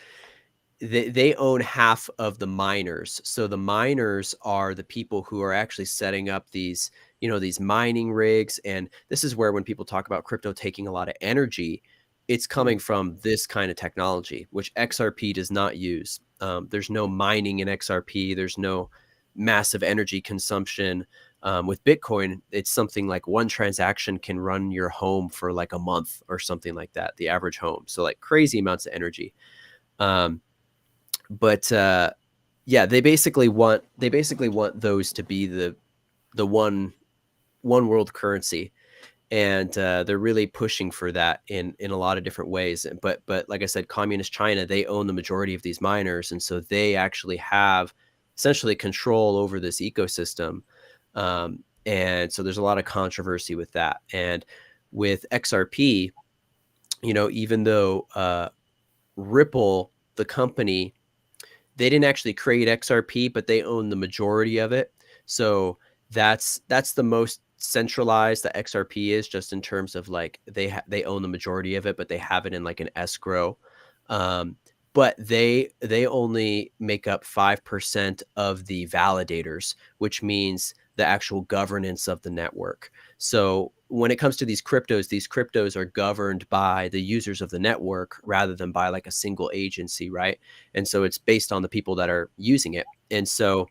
B: they own half of the miners. So the miners are the people who are actually setting up these, you know, these mining rigs. And this is where when people talk about crypto taking a lot of energy, it's
A: Mm.
B: coming from this kind of technology, which XRP does not use. There's no mining in XRP. There's no massive energy consumption. With Bitcoin, it's something like one transaction can run your home for like a month or something like that, the average home. So like crazy amounts of energy. Um, but yeah, they basically want those to be the one world currency, and they're really pushing for that in a lot of different ways. But like I said, communist China, they own the majority of these miners, and so they actually have essentially control over this ecosystem. And so there's a lot of controversy with that. And with XRP, you know, even though Ripple, the company, they didn't actually create XRP, but they own the majority of it. So that's the most centralized that XRP is, just in terms of like they own the majority of it, but they have it in like an escrow. Um, but they only make up 5% of the validators, which means the actual governance of the network. So when it comes to these cryptos are governed by the users of the network rather than by like a single agency, right? And so it's based on the people that are using it. And so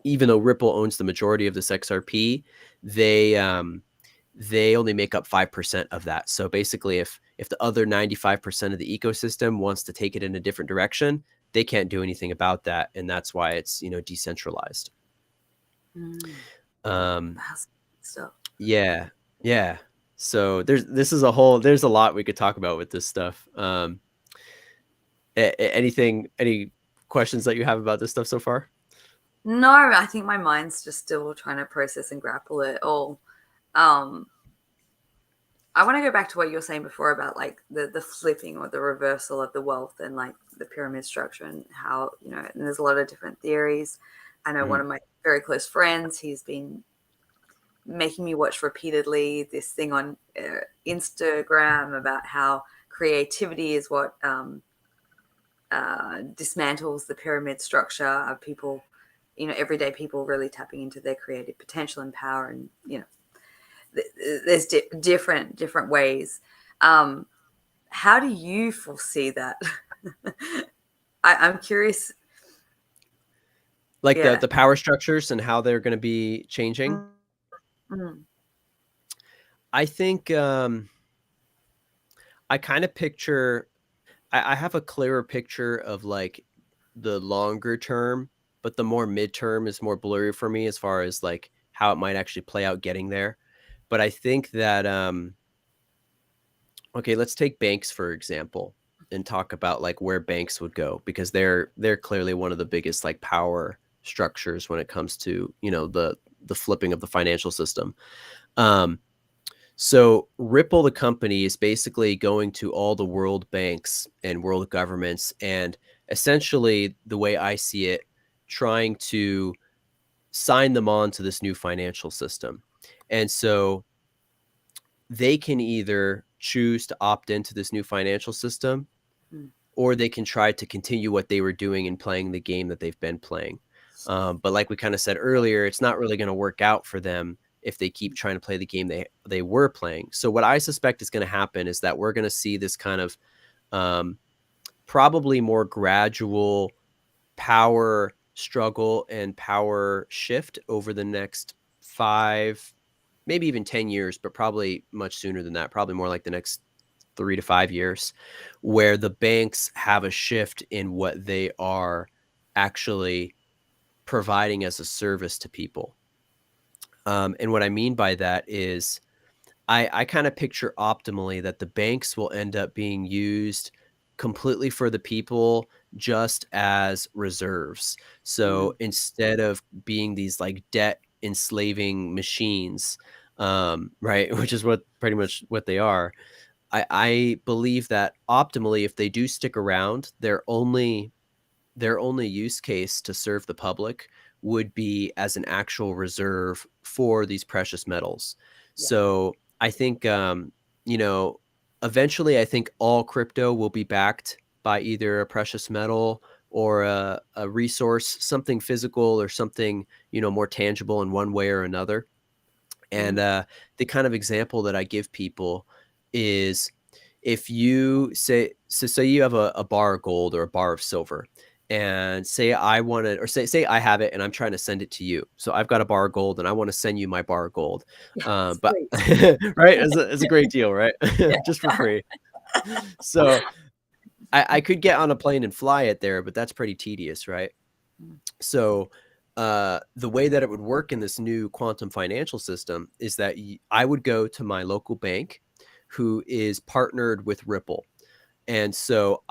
B: even though Ripple owns the majority of this XRP, they only make up 5% of that. So basically, if the other 95% of the ecosystem wants to take it in a different direction, they can't do anything about that, and that's why it's, you know, decentralized.
A: Mm.
B: Um,
A: That's good stuff.
B: yeah, yeah. So there's a lot we could talk about with this stuff. Any questions that you have about this stuff so far?
A: No, I think my mind's just still trying to process and grapple it all. Um, I want to go back to what you were saying before about like the flipping or the reversal of the wealth and like the pyramid structure and how, and there's a lot of different theories. I know one
B: Mhm.
A: of my very close friends, he's been making me watch repeatedly this thing on Instagram about how creativity is what dismantles the pyramid structure of people, everyday people really tapping into their creative potential and power. And, there's different ways. Um, how do you foresee that? I'm curious.
B: Like
A: Yeah.
B: the power structures and how they're going to be changing.
A: Mm,
B: I think I kind of picture. I have a clearer picture of like the longer term, but the more midterm is more blurry for me as far as like how it might actually play out getting there. But I think that okay, let's take banks for example and talk about like where banks would go because they're clearly one of the biggest like power structures when it comes to, the flipping of the financial system. Um So Ripple, the company, is basically going to all the world banks and world governments, and essentially, the way I see it, trying to sign them on to this new financial system. And so they can either choose to opt into this new financial system,
A: mm,
B: or they can try to continue what they were doing and playing the game that they've been playing. But like we kind of said earlier, it's not really going to work out for them if they keep trying to play the game they were playing. So what I suspect is going to happen is that we're going to see this kind of um, probably more gradual power struggle and power shift over the next 5, maybe even 10 years, but probably much sooner than that, probably more like the next 3 to 5 years, where the banks have a shift in what they are actually providing as a service to people. And what I mean by that is I kind of picture optimally that the banks will end up being used completely for the people just as reserves. So
A: mm,
B: instead of being these like debt enslaving machines, right, which is what pretty much what they are, I believe that optimally, if they do stick around, their only use case to serve the public would be as an actual reserve for these precious metals.
A: yeah.
B: So I think, you know, eventually, I think all crypto will be backed by either a precious metal or a resource, something physical or something, more tangible in one way or another. And
A: Mm,
B: the kind of example that I give people is if you say you have a bar of gold or a bar of silver, and say I want to, or say I have it and I'm trying to send it to you. So I've got a bar of gold and I want to send you my bar of gold.
A: yeah.
B: But
A: Sweet.
B: right, it's a great deal, right?
A: Yeah.
B: Just for free. So I could get on a plane and fly it there, but that's pretty tedious, right?
A: Mm,
B: So, the way that it would work in this new quantum financial system is that I would go to my local bank who is partnered with Ripple. And so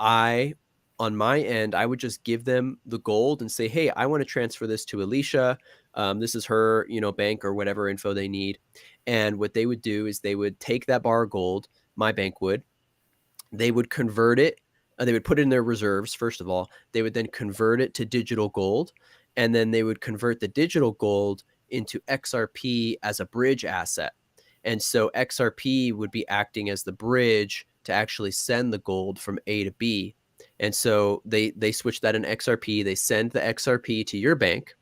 B: on my end, I would just give them the gold and say, hey, I want to transfer this to Alisha. This is her, bank or whatever info they need. And what they would do is they would take that bar of gold, my bank would, they would convert it. They would put it in their reserves, first of all. They would then convert it to digital gold. And then they would convert the digital gold into XRP as a bridge asset. And so XRP would be acting as the bridge to actually send the gold from A to B. And so they switch that in XRP. They send the XRP to your bank.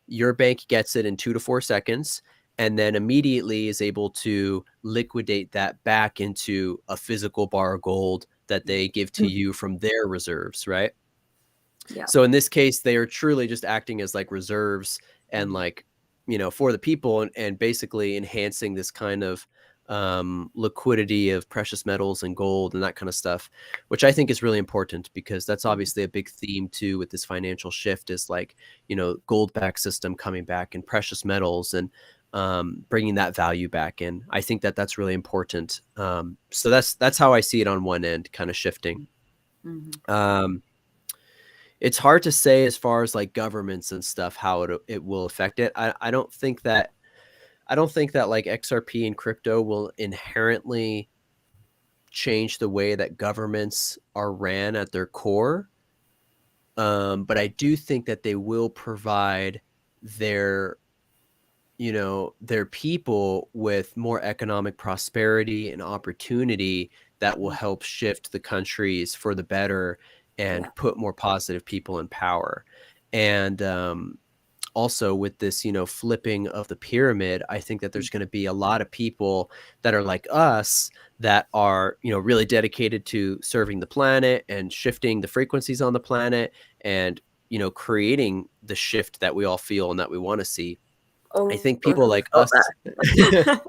B: Your bank gets it in 2 to 4 seconds and then immediately is able to liquidate that back into a physical bar of gold that
A: mm,
B: they give to you from their reserves, right?
A: yeah.
B: So in this case, they are truly just acting as like reserves and
A: Mm,
B: like, for the people and basically enhancing this kind of liquidity of precious metals and gold and that kind of stuff, which I think is really important because that's
A: mm,
B: obviously a big theme too with this financial shift is like, gold back system coming back and precious metals and bringing that value back in. I think that that's really important. So that's how I see it on one end, kind of shifting.
A: Mhm.
B: Um, it's hard to say as far as like governments and stuff how it will affect it. I don't think that like XRP and crypto will inherently change the way that governments are ran at their core. But I do think that they will provide their, their people with more economic prosperity and opportunity that will
A: Mm.
B: help shift the countries for the better
A: Yeah.
B: and put more positive people in power. And also with this, flipping of the pyramid, I think that
A: Mm.
B: there's going to be a lot of people that are like us that are, really dedicated to serving the planet and shifting the frequencies on the planet and, creating the shift that we all feel and that we want to see. I
A: Oh,
B: think people
A: who
B: like
A: thought
B: us,
A: that?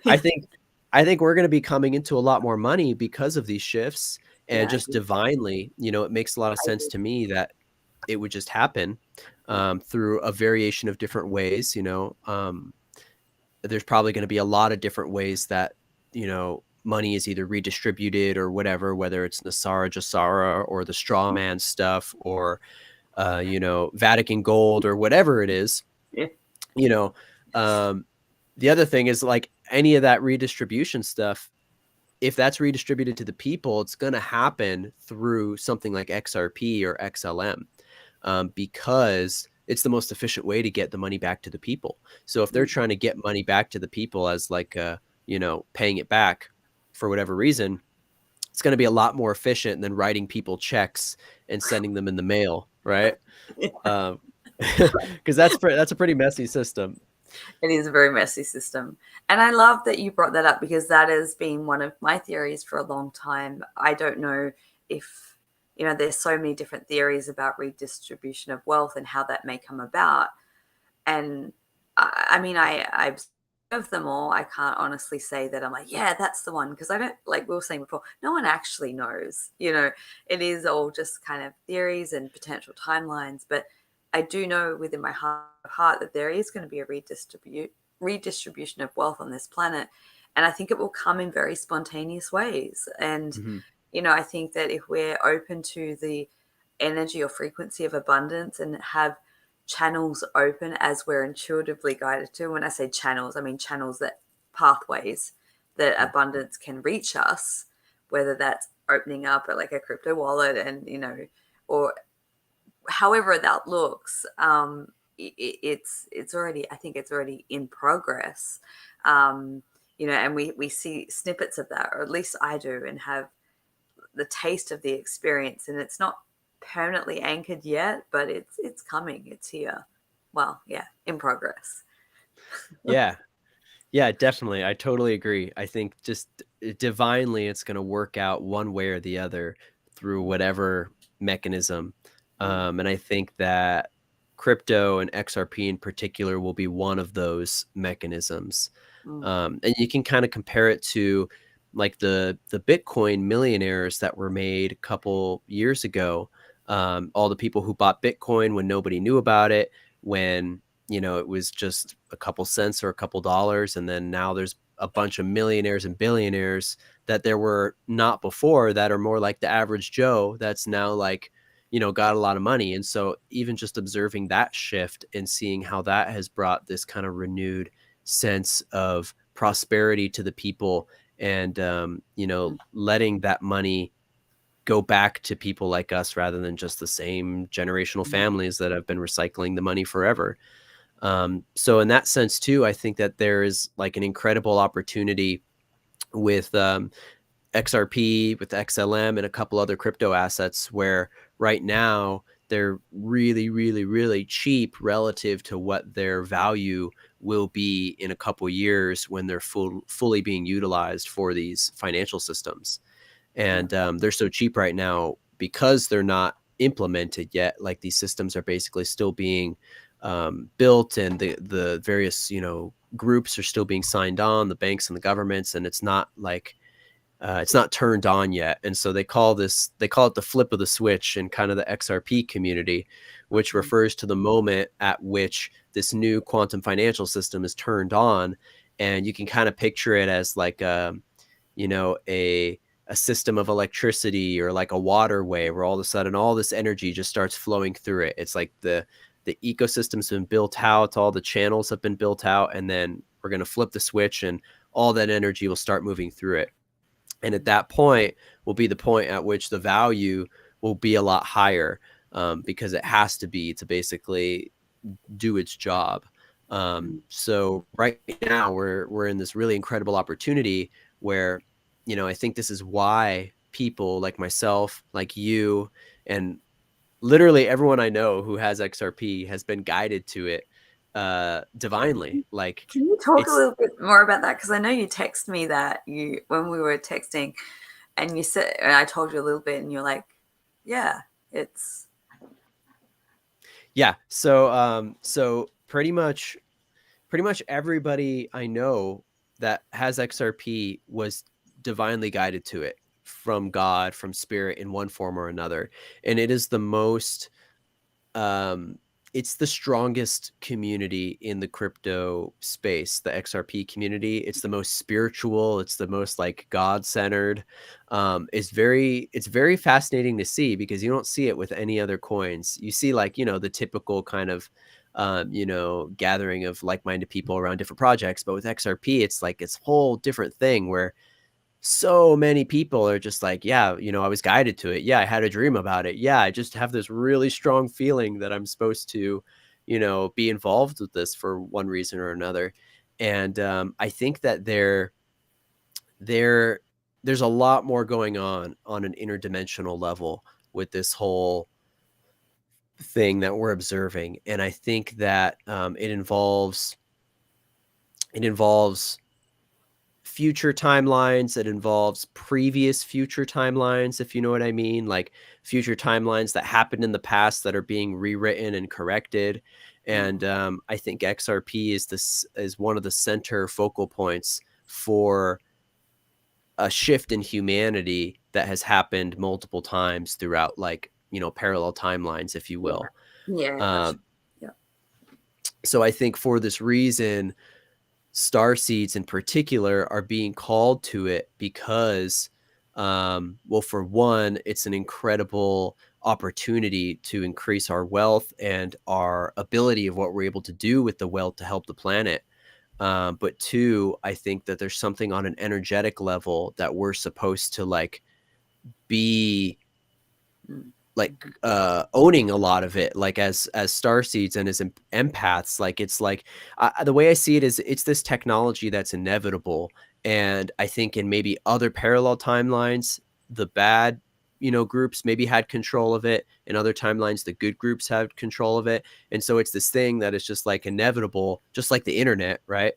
B: I think I think we're going to be coming into a lot more money because of these shifts, and
A: Yeah, I
B: just
A: do.
B: divinely, it makes a lot of
A: I
B: sense
A: do.
B: to me that it would just happen
A: Yeah.
B: through a variation of different ways. There's probably going to be a lot of different ways that money is either redistributed or whatever, whether it's Nasara Jasara or the straw man stuff or Vatican gold or whatever it is.
A: Yeah.
B: you know um the other thing is like any of that redistribution stuff, if that's redistributed to the people, it's going to happen through something like XRP or XLM, because it's the most efficient way to get the money back to the people. So if they're
A: Mm.
B: trying to get money back to the people as like paying it back for whatever reason, it's going to be a lot more efficient than writing people checks and sending them in the mail, right? um because that's a pretty messy system.
A: It is a very messy system. And I love that you brought that up because that has been one of my theories for a long time. I don't know if, there's so many different theories about redistribution of wealth and how that may come about. And I mean, I've of them all. I can't honestly say that I'm like, yeah, that's the one. Because I don't, like we were saying before, no one actually knows. It is all just kind of theories and potential timelines. But I do know within my heart that there is going to be a redistribution of wealth on this planet. And I think it will come in very spontaneous ways. And,
B: Hmm.
A: I think that if we're open to the energy or frequency of abundance and have channels open as we're intuitively guided to. When I say channels, I mean channels that pathways that abundance can reach us, whether that's opening up at like a crypto wallet and, or however that looks. It's already, I think it's already in progress. And we see snippets of that, or at least I do, and have the taste of the experience, and it's not permanently anchored yet, but it's coming, it's here. Well, yeah, in progress.
B: Yeah. Yeah, definitely. I totally agree. I think just divinely it's going to work out one way or the other through whatever mechanism.
A: Mm,
B: And I think that crypto and XRP in particular will be one of those mechanisms.
A: mm,
B: And you can kind of compare it to like the Bitcoin millionaires that were made a couple years ago. All the people who bought Bitcoin when nobody knew about it, when it was just a couple cents or a couple dollars, and then now there's a bunch of millionaires and billionaires that there were not before that are more like the average Joe that's now like got a lot of money. And so even just observing that shift and seeing how that has brought this kind of renewed sense of prosperity to the people, and
A: mm,
B: letting that money go back to people like us rather than just the same generational
A: mm,
B: families that have been recycling the money forever. So in that sense too, I think that there is like an incredible opportunity with XRP, with XLM, and a couple other crypto assets where right now they're really, really, really cheap relative to what their value will be in a couple years when they're fully being utilized for these financial systems.
A: yeah,
B: And they're so cheap right now because they're not implemented yet. Like these systems are basically still being built, and the various groups are still being signed on, the banks and the governments, and it's not turned on yet. And so they call it the flip of the switch in kind of the XRP community, which
A: mhm,
B: refers to the moment at which this new quantum financial system is turned on. And you can kind of picture it as like a a system of electricity or like a waterway where all of a sudden all this energy just starts flowing through it. It's like the ecosystem's been built out, all the channels have been built out, and then we're going to flip the switch and all that energy will start moving through it. And at that point will be the point at which the value will be a lot higher, because it has to be to basically do its job. So right now we're in this really incredible opportunity where, you know, I think this is why people like myself, like you, and literally everyone I know who has XRP has been guided to it divinely. Like,
A: can you talk a
B: it's,
A: little bit more about that? Because I know you text me that when we were texting, and you said, and I told you a little bit, and you're like, yeah, it's
B: yeah. So pretty much everybody I know that has XRP was divinely guided to it from God, from spirit in one form or another. And it is the most, it's the strongest community in the crypto space, the XRP community. It's the most spiritual. It's the most like God-centered. It's very fascinating to see because you don't see it with any other coins. You see like, you know, the typical kind of, you know, gathering of like-minded people around different projects. But with XRP, it's like this whole different thing where so many people are just like, yeah, you know, I was guided to it. Yeah, I had a dream about it. Yeah, I just have this really strong feeling that I'm supposed to, you know, be involved with this for one reason or another. And I think that there's a lot more going on an interdimensional level with this whole thing that we're observing. And I think that it involves future timelines, it involves previous future timelines, if you know what I mean, like future timelines that happened in the past that are being rewritten and corrected. And I think XRP is one of the center focal points for a shift in humanity that has happened multiple times throughout, like, you know, parallel timelines, if you will.
A: yeah, gotcha.
B: um, so I think for this reason, star seeds in particular are being called to it because, well, for one, it's an incredible opportunity to increase our wealth and our ability of what we're able to do with the wealth to help the planet. But two, I think that there's something on an energetic level that we're supposed to like be like owning a lot of it, like as star seeds and as empaths. Like it's like the way I see it is it's this technology that's inevitable. And I think in maybe other parallel timelines, the bad, you know, groups maybe had control of it. In other timelines, the good groups had control of it. And so it's this thing that is just like inevitable, just like the internet, right?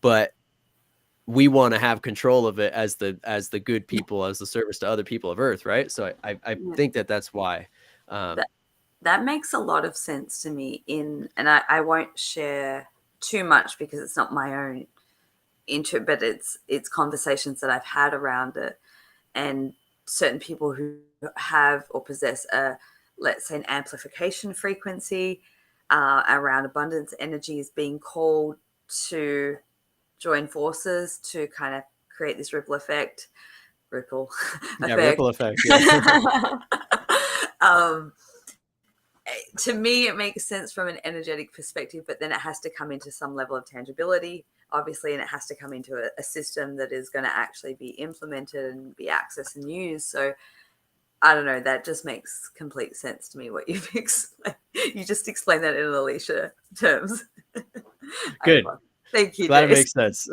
B: But we want to have control of it as the good people, as the service to other people of Earth, right? So I
A: Yeah.
B: think that that's why.
A: That that makes a lot of sense to me. And I won't share too much because it's not my own but it's conversations that I've had around it, and certain people who have or possess a, let's say, an amplification frequency around abundance energy is being called to join forces to kind of create this ripple
B: Yeah,
A: effect.
B: ripple effect. Yeah.
A: um, to me, it makes sense from an energetic perspective, but then it has to come into some level of tangibility, obviously, and it has to come into a system that is going to actually be implemented and be accessed and used. So I don't know, that just makes complete sense to me what you've explained. You just explained that in Alisha terms.
B: Good.
A: Thank you,
B: Glad it
A: Jayse.
B: makes sense.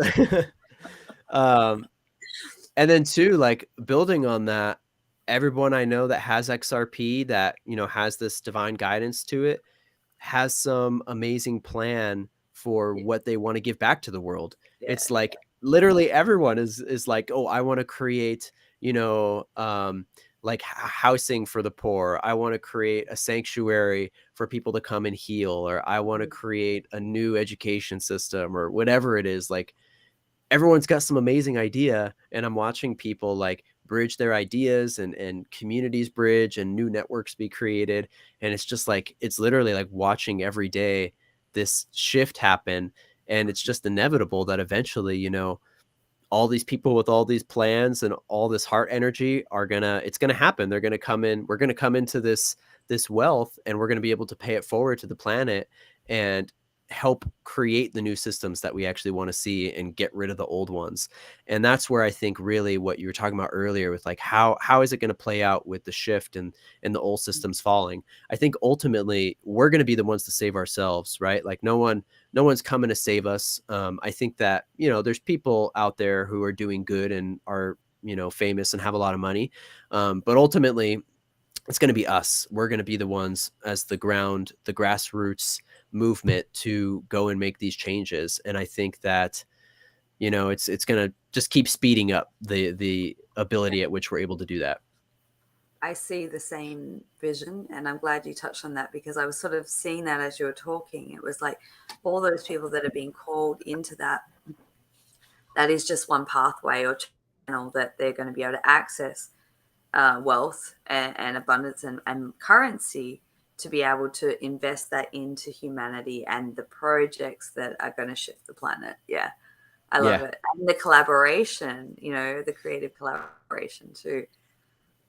B: um, and then too, like building on that, everyone I know that has XRP that, you know, has this divine guidance to it, has some amazing plan for what they want to give back to the world.
A: Yeah.
B: It's like literally everyone is like, oh, I want to create, you know, like housing for the poor. I want to create a sanctuary for people to come and heal, or I want to create a new education system, or whatever it is. Like everyone's got some amazing idea, and I'm watching people like bridge their ideas, and communities bridge, and new networks be created. And it's just like, it's literally like watching every day this shift happen. And it's just inevitable that eventually, you know, all these people with all these plans and all this heart energy it's gonna happen. They're gonna come in. We're gonna come into this wealth, and we're gonna be able to pay it forward to the planet and help create the new systems that we actually want to see and get rid of the old ones. And that's where I think really what you were talking about earlier with like how is it going to play out with the shift and the old systems falling. I think ultimately we're going to be the ones to save ourselves, right? Like no one's coming to save us. I think that, there's people out there who are doing good and are, famous and have a lot of money. But ultimately it's going to be us. We're going to be the ones as the grassroots movement to go and make these changes. And I think that, it's going to just keep speeding up the ability at which we're able to do that.
A: I see the same vision, and I'm glad you touched on that, because I was sort of seeing that as you were talking. It was like all those people that are being called into that is just one pathway or channel that they're going to be able to access wealth and abundance and currency to be able to invest that into humanity and the projects that are going to shift the planet. Yeah, I love
B: Yeah.
A: it. And the collaboration, the creative collaboration too.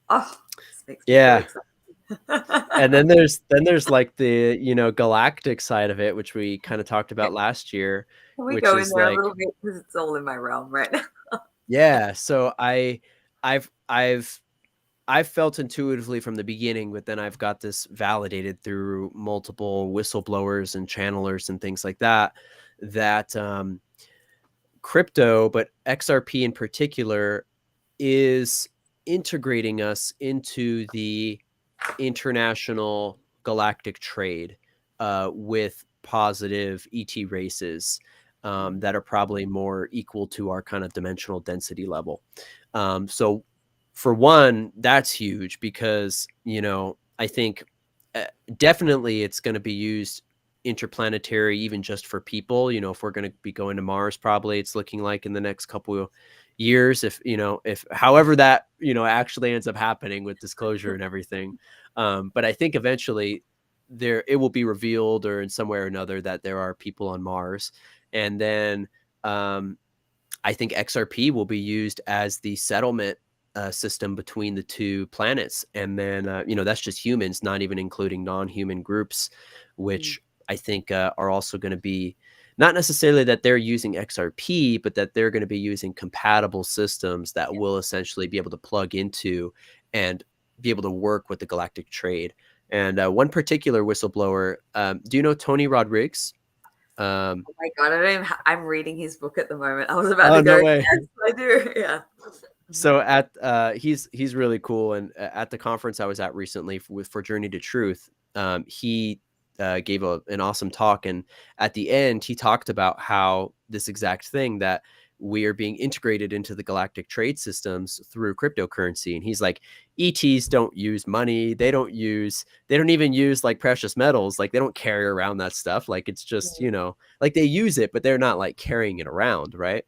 A: Oh, this makes me so
B: Yeah.
A: excited.
B: And then there's like the, galactic side of it, which we kind of talked about last year,
A: Can we
B: which
A: go in
B: is
A: there a
B: like,
A: little bit, because it's all in my realm right now?
B: yeah. So I've felt intuitively from the beginning, but then I've got this validated through multiple whistleblowers and channelers and things like that, that crypto, but XRP in particular, is integrating us into the international galactic trade with positive ET races that are probably more equal to our kind of dimensional density level. So for one, that's huge because, I think definitely it's going to be used interplanetary, even just for people. If we're going to be going to Mars, probably it's looking like in the next couple of years, if however that, actually ends up happening with disclosure and everything. But I think eventually it will be revealed or in some way or another that there are people on Mars. And then I think XRP will be used as the settlement system between the two planets. And then, that's just humans, not even including non-human groups, which I think are also going to be not necessarily that they're using XRP, but that they're going to be using compatible systems that will essentially be able to plug into and be able to work with the galactic trade. And one particular whistleblower, do you know Tony Rodriguez?
A: Oh my God, I don't even I'm reading his book at the moment. I was about
B: Oh,
A: to go,
B: no way.
A: yes, I do. Yeah.
B: So he's really cool, and at the conference I was at recently for Journey to Truth, he gave an awesome talk, and at the end he talked about how this exact thing, that we are being integrated into the galactic trade systems through cryptocurrency. And he's like, ETs don't use money, they don't even use like precious metals, like they don't carry around that stuff, like it's just, like they use it but they're not like carrying it around, right?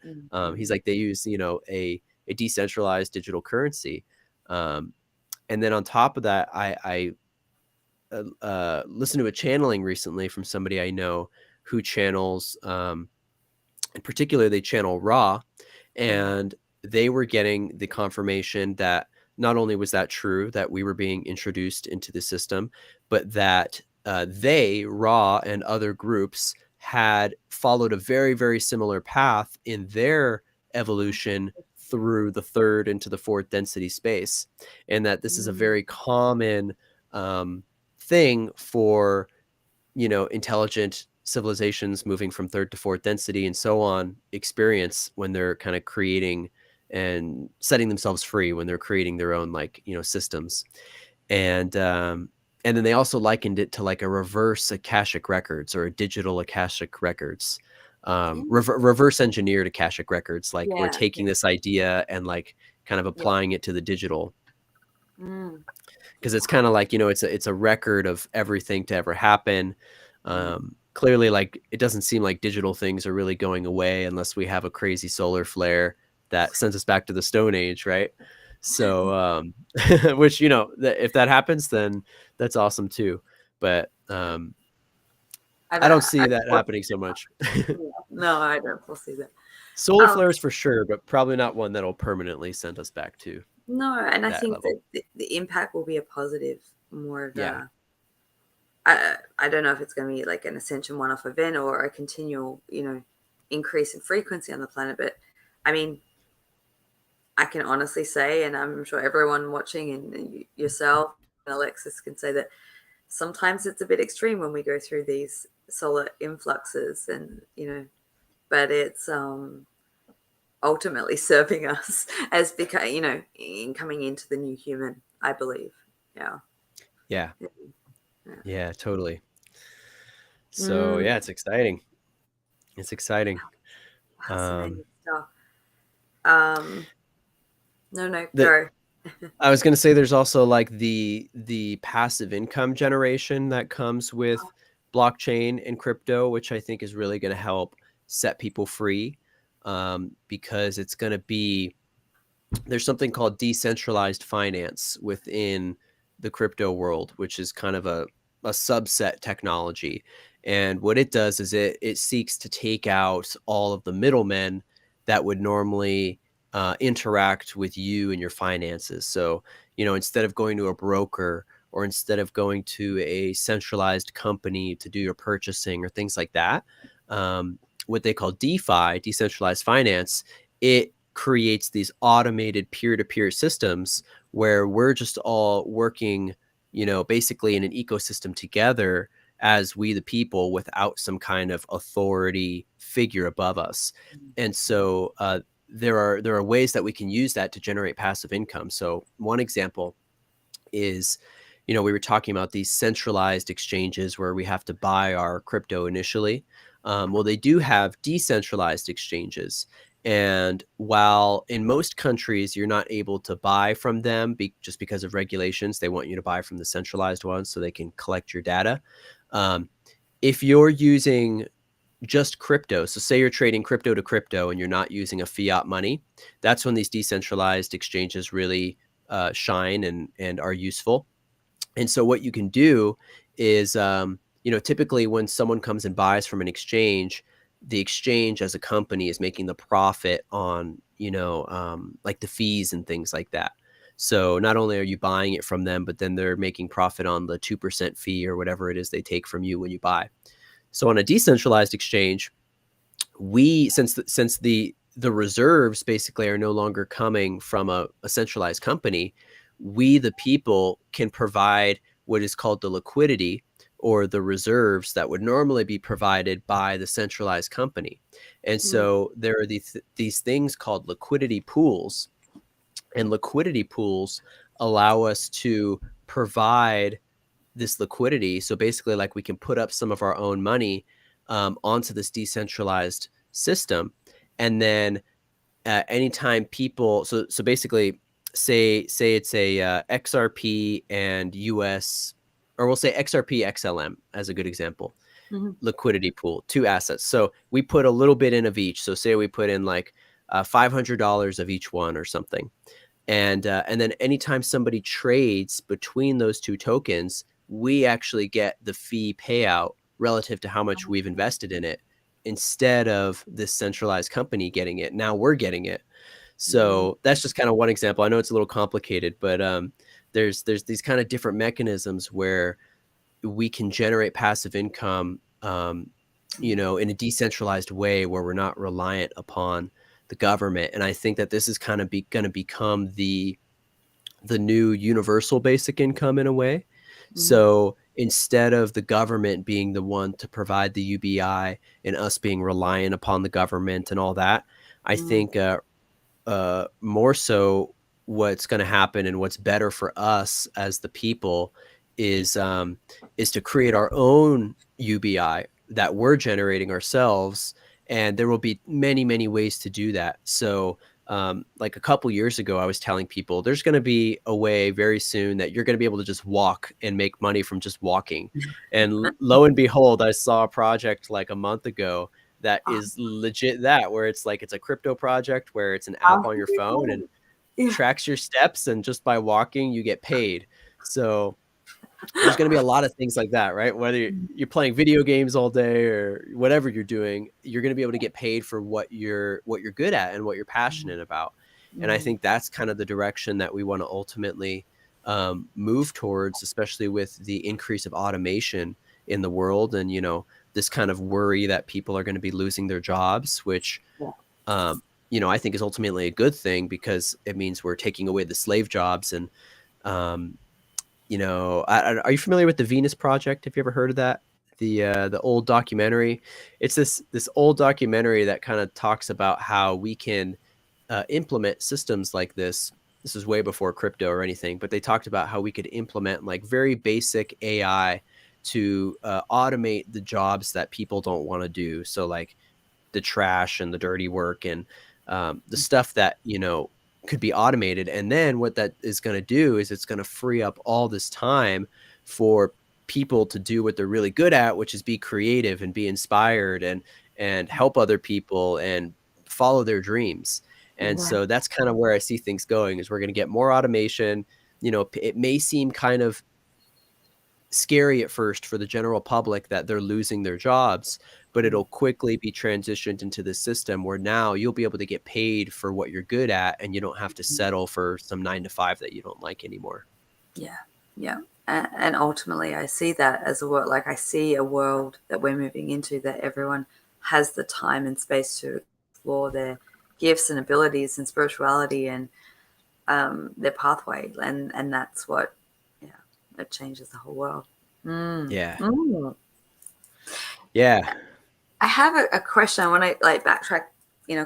B: He's like, they use, a decentralized digital currency. And then on top of that, I listened to a channeling recently from somebody I know who channels, in particular, they channel Ra, and they were getting the confirmation that not only was that true, that we were being introduced into the system, but that Ra and other groups had followed a very, very similar path in their evolution through the third into the fourth density space. And that this is a very common thing for, intelligent civilizations moving from third to fourth density and so on experience when they're kind of creating and setting themselves free, when they're creating their own systems. And then they also likened it to like a reverse Akashic records or a digital Akashic records, reverse engineered Akashic records. Like we're
A: Yeah.
B: taking this idea and like kind of
A: Yeah.
B: applying it to the digital,
A: Mm.
B: because it's kind of like, it's a record of everything to ever happen. Clearly, like it doesn't seem like digital things are really going away unless we have a crazy solar flare that sends us back to the Stone Age, right? So which, if that happens, then that's awesome too. But
A: I
B: I
A: don't,
B: don't see that happening so much.
A: yeah. No, I don't foresee that.
B: Solar
A: Um,
B: flares for sure, but probably not one that'll permanently send us back to
A: no, and I
B: that
A: think
B: level.
A: that the impact will be a positive, more of
B: Yeah.
A: a. I don't know if it's going to be like an ascension one-off event or a continual, increase in frequency on the planet. But I mean, I can honestly say, and I'm sure everyone watching and yourself and Alexis can say that sometimes it's a bit extreme when we go through these solar influxes, and but it's ultimately serving us as become, in coming into the new human, I believe. Yeah.
B: Yeah.
A: Yeah.
B: Yeah, totally. So
A: Mm,
B: yeah, it's exciting. It's exciting. Um,
A: fascinating stuff. Um, no, no,
B: the
A: go.
B: I was gonna say there's also like the passive income generation that comes with blockchain and crypto, which I think is really gonna help set people free. Because it's gonna be there's something called decentralized finance within the crypto world, which is kind of a subset technology. And what it does is it seeks to take out all of the middlemen that would normally interact with you and your finances. So, instead of going to a broker or instead of going to a centralized company to do your purchasing or things like that, what they call DeFi, decentralized finance, it creates these automated peer-to-peer systems where we're just all working, basically in an ecosystem together as we the people without some kind of authority figure above us. And so there are ways that we can use that to generate passive income. So one example is, we were talking about these centralized exchanges where we have to buy our crypto initially. Well, they do have decentralized exchanges. And while in most countries you're not able to buy from them just because of regulations, they want you to buy from the centralized ones so they can collect your data. Um, if you're using just crypto, so say you're trading crypto to crypto and you're not using a fiat money, that's when these decentralized exchanges really shine and are useful. And so what you can do is, typically when someone comes and buys from an exchange, the exchange as a company is making the profit on, like the fees and things like that. So not only are you buying it from them, but then they're making profit on the 2% fee or whatever it is they take from you when you buy. So on a decentralized exchange, since the reserves basically are no longer coming from a centralized company, we the people can provide what is called the liquidity or the reserves that would normally be provided by the centralized company. And
A: Mm,
B: so there are these things called liquidity pools, and liquidity pools allow us to provide this liquidity. So basically, like, we can put up some of our own money onto this decentralized system, and then anytime people, so basically, say it's a XRP and US, or we'll say XRP XLM as a good example.
A: mhm,
B: Liquidity pool, two assets. So we put a little bit in of each. So say we put in like $500 of each one or something, and then anytime somebody trades between those two tokens, we actually get the fee payout relative to how much we've invested in it, instead of this centralized company getting it. Now we're getting it.
A: mm,
B: So that's just kind of one example. I know it's a little complicated, but there's these kind of different mechanisms where we can generate passive income, in a decentralized way where we're not reliant upon the government. And I think that this is kind of going to become the new universal basic income in a way.
A: mhm,
B: So instead of the government being the one to provide the UBI and us being reliant upon the government and all that, I
A: mm,
B: think more so what's going to happen and what's better for us as the people is to create our own UBI that we're generating ourselves, and there will be many ways to do that. So like a couple years ago, I was telling people there's going to be a way very soon that you're going to be able to just walk and make money from just walking. And lo and behold, I saw a project like a month ago that is legit, that where it's like it's a crypto project where it's an app on your phone and
A: yeah.
B: tracks your steps, and just by walking you get paid. So there's going to be a lot of things like that, right? Whether you're playing video games all day or whatever you're doing, you're going to be able to get paid for what you're good at and what you're passionate about. And I
A: Mm,
B: think that's kind of the direction that we want to ultimately move towards, especially with the increase of automation in the world, and this kind of worry that people are going to be losing their jobs, which
A: yeah.
B: um, I think is ultimately a good thing, because it means we're taking away the slave jobs. And um, are you familiar with the Venus Project? Have you ever heard of that? The old documentary. It's this old documentary that kind of talks about how we can implement systems like this. This is way before crypto or anything, but they talked about how we could implement like very basic AI to automate the jobs that people don't want to do. So like the trash and the dirty work, and the stuff that could be automated. And then what that is going to do is it's going to free up all this time for people to do what they're really good at, which is be creative and be inspired and help other people and follow their dreams. And
A: Right.
B: so that's kind of where I see things going, is we're going to get more automation. It may seem kind of scary at first for the general public that they're losing their jobs, but it'll quickly be transitioned into the system where now you'll be able to get paid for what you're good at, and you don't have to settle for some 9 to 5 that you don't like anymore.
A: Yeah. Yeah. And ultimately, I see that as a world. Like, I see a world that we're moving into that everyone has the time and space to explore their gifts and abilities and spirituality and their pathway. And that's what, yeah, it changes the whole world. Mm.
B: Yeah.
A: Mm.
B: Yeah.
A: I have a question. I want to like backtrack,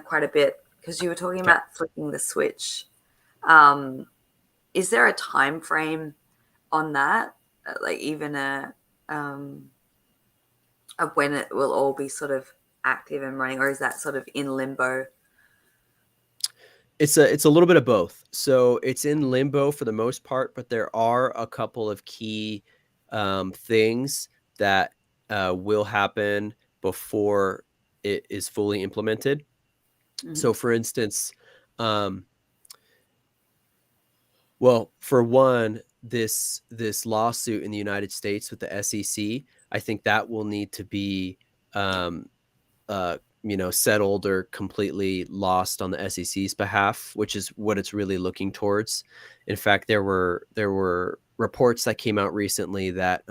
A: quite a bit because you were talking
B: Okay.
A: about flicking the switch. Um, is there a time frame on that? Like even um, of when it will all be sort of active and running, or is that sort of in limbo?
B: It's a little bit of both. So it's in limbo for the most part, but there are a couple of key things that will happen before it is fully implemented.
A: Mm-hmm.
B: So, for instance, um, well, for one, this lawsuit in the United States with the SEC, I think that will need to be um, settled or completely lost on the SEC's behalf, which is what it's really looking towards. In fact, there were reports that came out recently that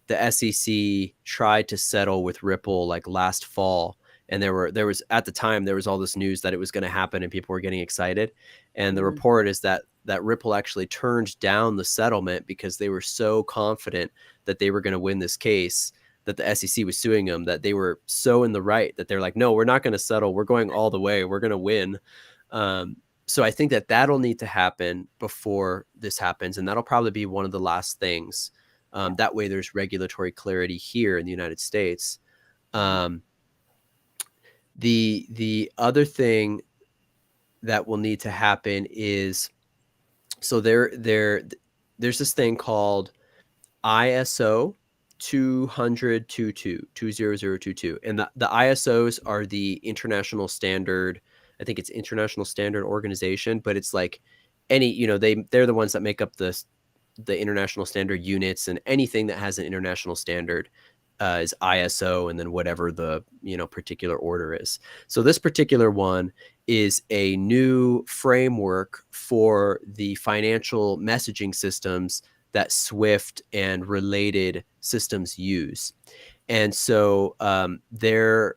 B: the SEC tried to settle with Ripple like last fall, and there was at the time there was all this news that it was going to happen, and people were getting excited. And the
A: Mm-hmm.
B: report is that Ripple actually turned down the settlement because they were so confident that they were going to win this case, that the SEC was suing them, that they were so in the right that they're like, no, we're not going to settle. We're going all the way. We're going to win. So I think that that'll need to happen before this happens. And that'll probably be one of the last things.
A: Yeah.
B: That way there's regulatory clarity here in the United States.
A: Mm-hmm.
B: Um, the other thing that will need to happen is, so there's this thing called ISO 20022, and the ISOs are the international standard. I think it's International Standard Organization, but it's like any, they're the ones that make up the international standard units, and anything that has an international standard is ISO, and then whatever the particular order is. So this particular one is a new framework for the financial messaging systems that Swift and related systems use. And so there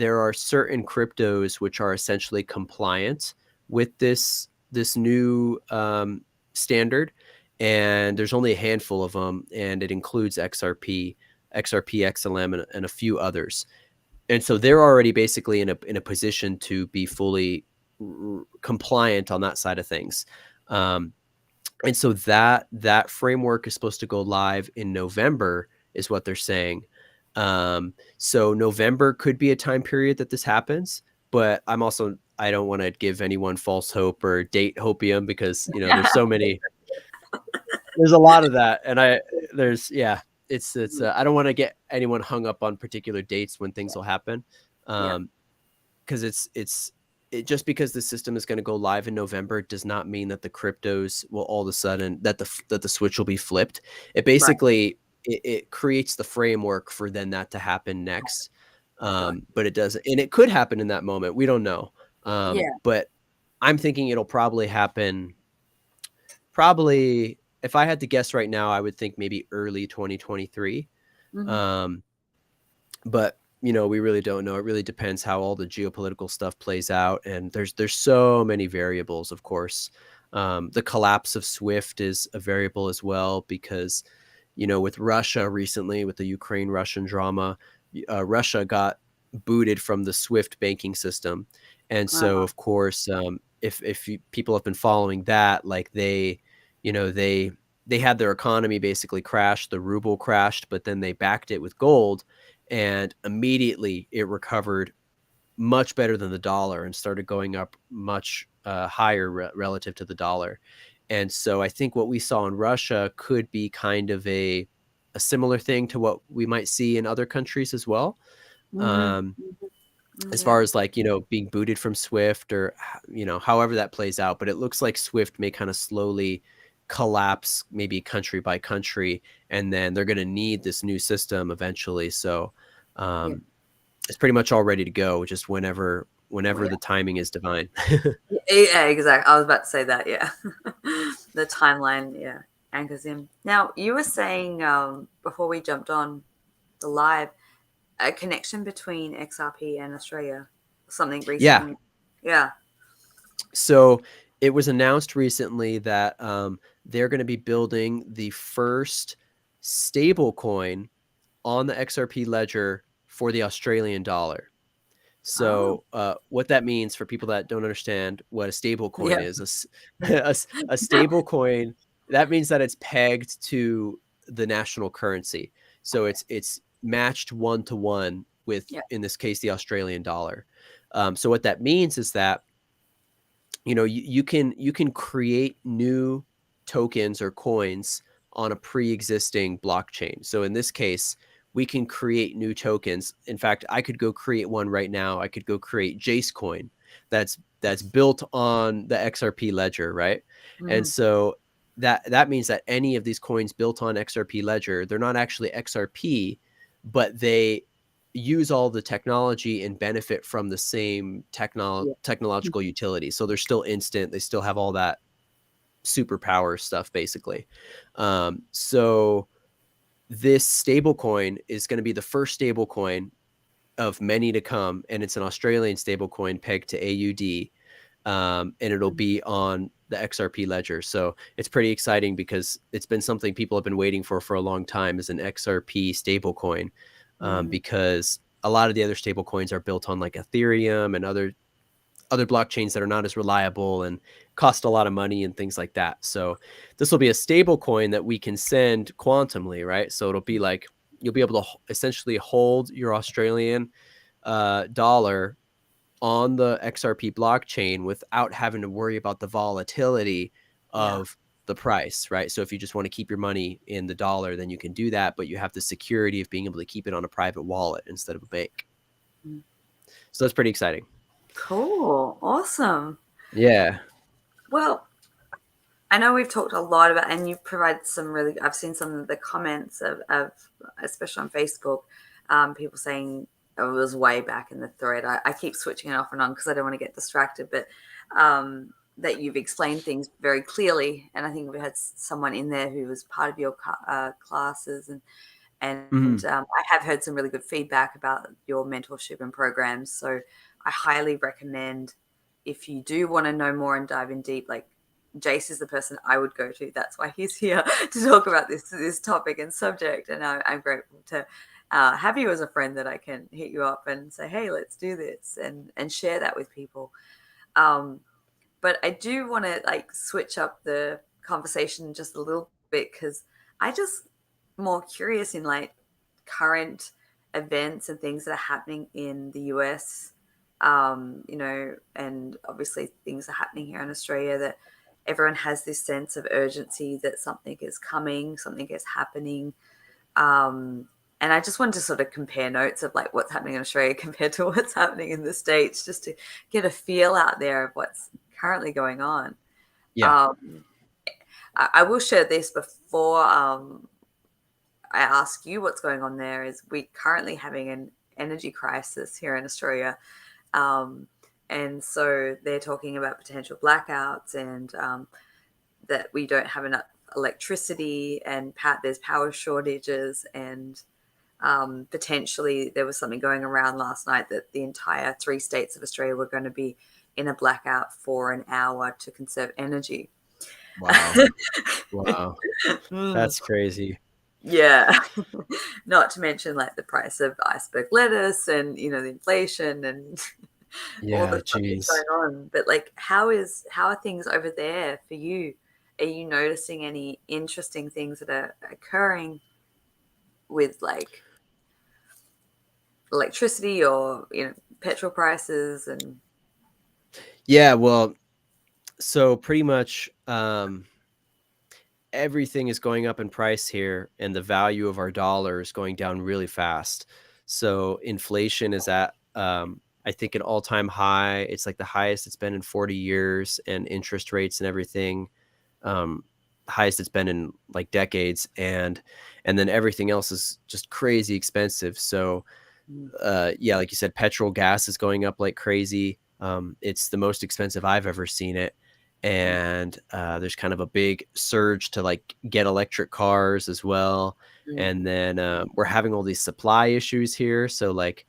B: are certain cryptos which are essentially compliant with this new standard, and there's only a handful of them, and it includes XRP, XLM, and a few others. And so they're already basically in a position to be fully compliant on that side of things. And so that framework is supposed to go live in November, is what they're saying. So November could be a time period that this happens, but I don't want to give anyone false hope or date hopium, because there's so many, there's a lot of that, and it's I don't want to get anyone hung up on particular dates when things will happen,
A: Yeah.
B: because it's just because the system is going to go live in November does not mean that the cryptos will all of a sudden that the switch will be flipped. It
A: Right.
B: basically it creates the framework for then that to happen next.
A: Got
B: But it doesn't, and it could happen in that moment. We don't know.
A: Yeah.
B: But I'm thinking it'll probably happen. Probably, if I had to guess right now, I would think maybe early 2023.
A: Hmm.
B: Um, but we really don't know. It really depends how all the geopolitical stuff plays out, and there's so many variables, of course. The collapse of Swift is a variable as well, because with Russia recently, with the Ukraine Russian drama, Russia got booted from the Swift banking system, and so
A: Wow.
B: of course, if people have been following that, like they had their economy basically crash, the ruble crashed, but then they backed it with gold, and immediately it recovered much better than the dollar and started going up much higher relative to the dollar. And so I think what we saw in Russia could be kind of a similar thing to what we might see in other countries as well.
A: Mm,
B: Um, as
A: yeah.
B: far as like, being booted from Swift, or, however that plays out. But it looks like Swift may kind of slowly collapse, maybe country by country, and then they're going to need this new system eventually. So,
A: Yeah.
B: um, it's pretty much all ready to go, just whenever
A: Well,
B: the timing is divine.
A: yeah, exactly. I was about to say that. Yeah. The timeline, yeah, anchors in. Now, you were saying before we jumped on the live, a connection between XRP and Australia, something
B: Yeah.
A: recently. Yeah.
B: So it was announced recently that they're going to be building the first stable coin on the XRP ledger for the Australian dollar.
A: Oh,
B: So what that means for people that don't understand what a stable coin
A: yeah.
B: is, a stable coin, that means that it's pegged to the national currency. So
A: Okay.
B: it's matched 1-to-1 with,
A: Yeah.
B: in this case, the Australian dollar. So what that means is that you can create new tokens or coins on a pre-existing blockchain. So in this case, we can create new tokens. In fact, I could go create one right now. I could go create Jayse coin that's built on the XRP ledger, right? And
A: Mm,
B: so that means that any of these coins built on XRP ledger, they're not actually XRP, but they use all the technology and benefit from the same
A: yeah.
B: technological utility. So they're still instant. They still have all that superpower stuff, basically. So this stable coin is going to be the first stable coin of many to come, and it's an Australian stable coin pegged to AUD, and it'll
A: Mm,
B: be on the XRP ledger. So it's pretty exciting because it's been something people have been waiting for a long time, is an XRP stablecoin,
A: mm,
B: because a lot of the other stable coins are built on like Ethereum and other blockchains that are not as reliable and cost a lot of money and things like that. So this will be a stable coin that we can send quantumly, right? So it'll be like you'll be able to essentially hold your Australian dollar on the XRP blockchain without having to worry about the volatility
A: yeah.
B: of the price, right? So if you just want to keep your money in the dollar, then you can do that, but you have the security of being able to keep it on a private wallet instead of a bank.
A: Mm.
B: So that's pretty exciting.
A: Cool. Awesome.
B: Yeah.
A: Well, I know we've talked a lot about, and you've provided some really, I've seen some of the comments of especially on Facebook, people saying, oh, it was way back in the thread. I keep switching it off and on because I don't want to get distracted, but that you've explained things very clearly. And I think we had someone in there who was part of your classes, and
B: Mhm.
A: I have heard some really good feedback about your mentorship and programs. So I highly recommend, if you do want to know more and dive in deep, like Jayse is the person I would go to. That's why he's here to talk about this topic and subject. And I'm grateful to have you as a friend that I can hit you up and say, hey, let's do this, and share that with people. Um, but I do want to like switch up the conversation just a little bit, because I just more curious in like current events and things that are happening in the US, and obviously things are happening here in Australia, that everyone has this sense of urgency that something is coming, something is happening. Um, And I just wanted to sort of compare notes of like what's happening in Australia compared to what's happening in the States, just to get a feel out there of what's currently going on.
B: Yeah.
A: Um, I will share this before I ask you what's going on there. Is we currently having an energy crisis here in Australia, um, and so they're talking about potential blackouts and that we don't have enough electricity and there's power shortages and potentially there was something going around last night that the entire 3 states of Australia were going to be in a blackout for an hour to conserve energy.
B: Wow. Wow.
A: Mm,
B: That's crazy.
A: yeah. Not to mention like the price of iceberg lettuce and the inflation and all the
B: Yeah,
A: stuff that's
B: geez.
A: going on. But like how are things over there for you? Are you noticing any interesting things that are occurring with like electricity or petrol prices and
B: Yeah, well, so pretty much everything is going up in price here, and the value of our dollar is going down really fast. So inflation is at I think an all-time high. It's like the highest it's been in 40 years, and interest rates and everything um highest it's been in like decades, and then everything else is just crazy expensive. So
A: mm,
B: yeah, like you said, petrol, gas is going up like crazy. It's the most expensive I've ever seen it.
A: mm,
B: And there's kind of a big surge to like get electric cars as well.
A: mm.
B: And then we're having all these supply issues here. So like